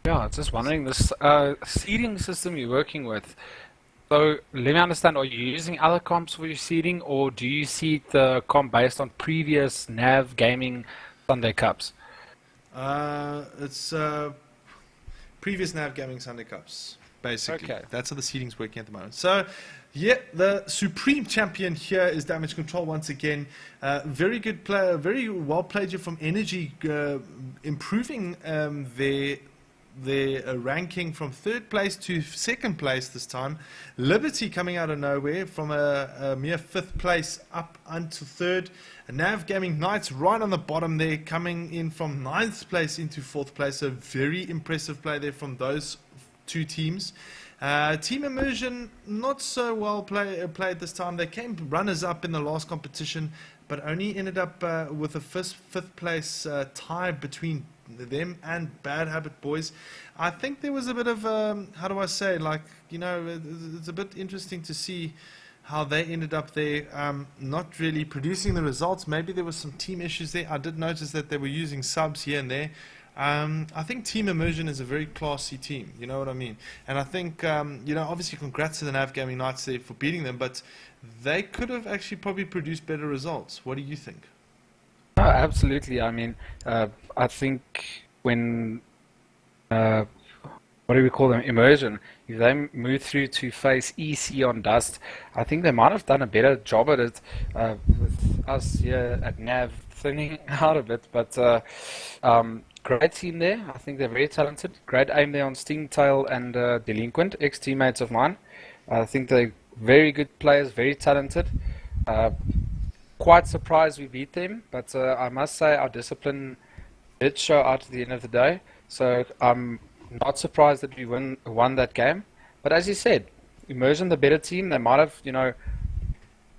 Yeah, just wondering, this seeding system you're working with. So let me understand, are you using other comps for your seeding, or do you seed the comp based on previous NAV Gaming Sunday Cups? It's previous NAV Gaming Sunday Cups, basically. Okay. That's how the seeding's working at the moment. So, yeah, the supreme champion here is Damage Control once again. Very good player, very well played here from Energy, improving their ranking from 3rd place to 2nd place this time. Liberty coming out of nowhere from a mere 5th place up unto 3rd. Nav Gaming Knights right on the bottom there, coming in from 9th place into 4th place. So very impressive play there from those two teams. Team Immersion not so well played this time. They came runners up in the last competition, but only ended up with a 5th place tie between them and Bad Habit Boys. I think there was a bit of how do I say, like, you know, it's a bit interesting to see how they ended up there, not really producing the results. Maybe there was some team issues there. I did notice that they were using subs here and there. I think Team Immersion is a very classy team, you know what I mean? And I think, you know, obviously congrats to the Nav Gaming Knights there for beating them, but they could have actually probably produced better results. What do you think? Oh, absolutely. I mean, I think when, what do we call them, Immersion, if they move through to face EC on Dust, I think they might have done a better job at it, with us here at NAV thinning out a bit. But great team there. I think they're very talented. Great aim there on Stingtail and Delinquent, ex-teammates of mine. I think they're very good players, very talented. Quite surprised we beat them, but I must say our discipline did show out at the end of the day. So I'm not surprised that we won that game. But as you said, Immersion, the better team, they might have, you know,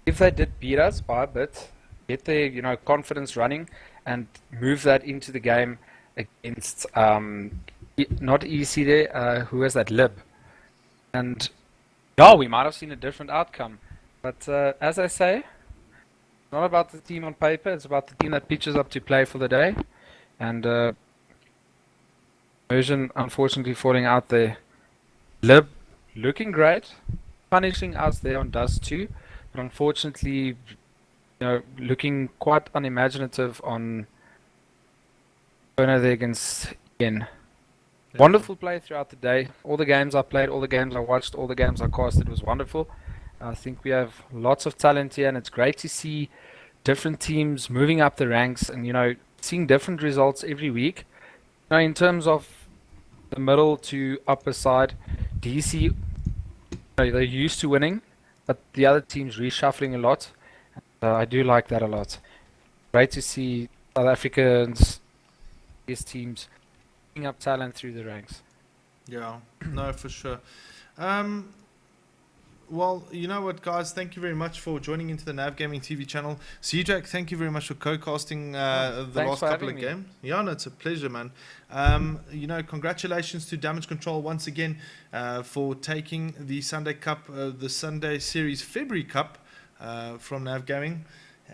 if they did beat us by a bit, get their, you know, confidence running and move that into the game against not EC there, who has that Lib. And yeah, we might have seen a different outcome. But as I say, it's not about the team on paper, it's about the team that pitches up to play for the day. And Immersion unfortunately falling out there. Lib looking great, punishing us there on Dust too, but unfortunately, you know, looking quite unimaginative on Burner there against Ian. Wonderful play throughout the day. All the games I played, all the games I watched, all the games I casted was wonderful. I think we have lots of talent here, and it's great to see different teams moving up the ranks and, you know, seeing different results every week. Now, in terms of the middle to upper side, DC, you know, they're used to winning, but the other team's reshuffling a lot. I do like that a lot. Great to see South Africans, these teams, picking up talent through the ranks. Yeah, no, for sure. Well, you know what, guys? Thank you very much for joining into the Nav Gaming TV channel. zdrag, thank you very much for co-casting the last couple of games. Yeah, no, it's a pleasure, man. You know, congratulations to Damage Control once again for taking the Sunday Cup, the Sunday Series February Cup from Nav Gaming.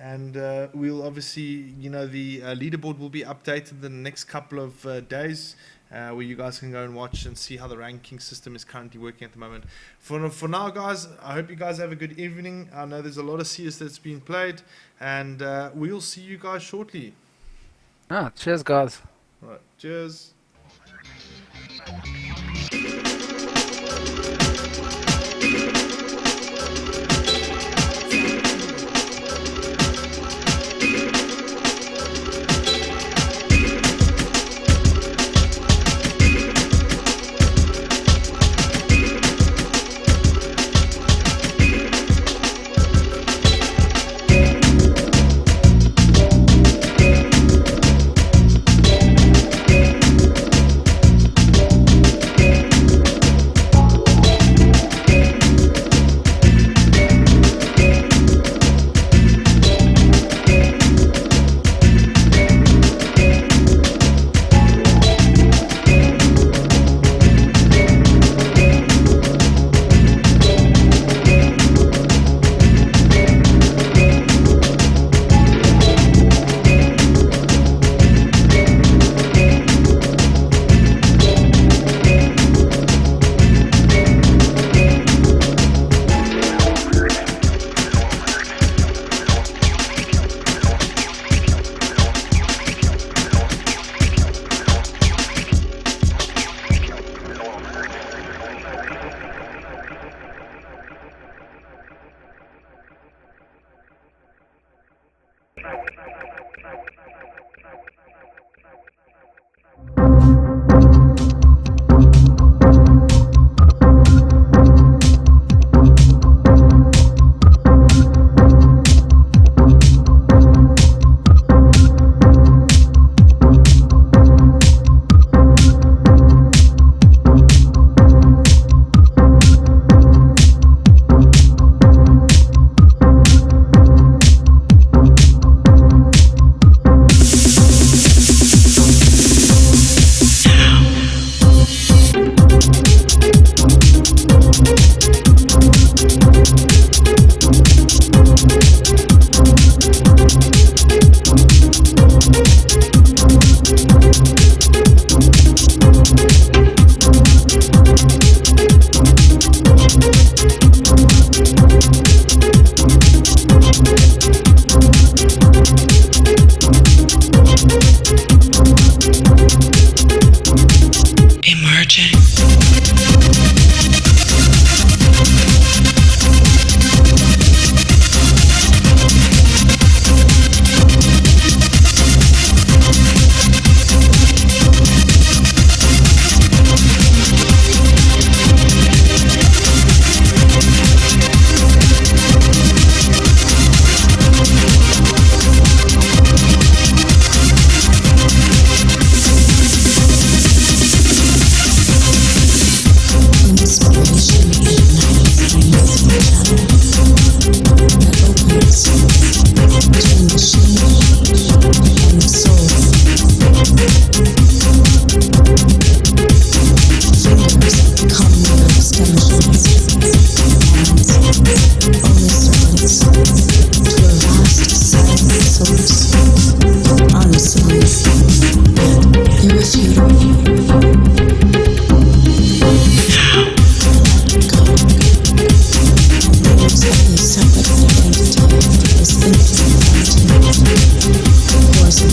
And we'll obviously, you know, the leaderboard will be updated in the next couple of days, where you guys can go and watch and see how the ranking system is currently working at the moment. For now, guys, I hope you guys have a good evening. I know there's a lot of CS that's been played, and we'll see you guys shortly. Cheers, guys. All right, cheers.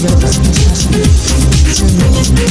River of heaven through me.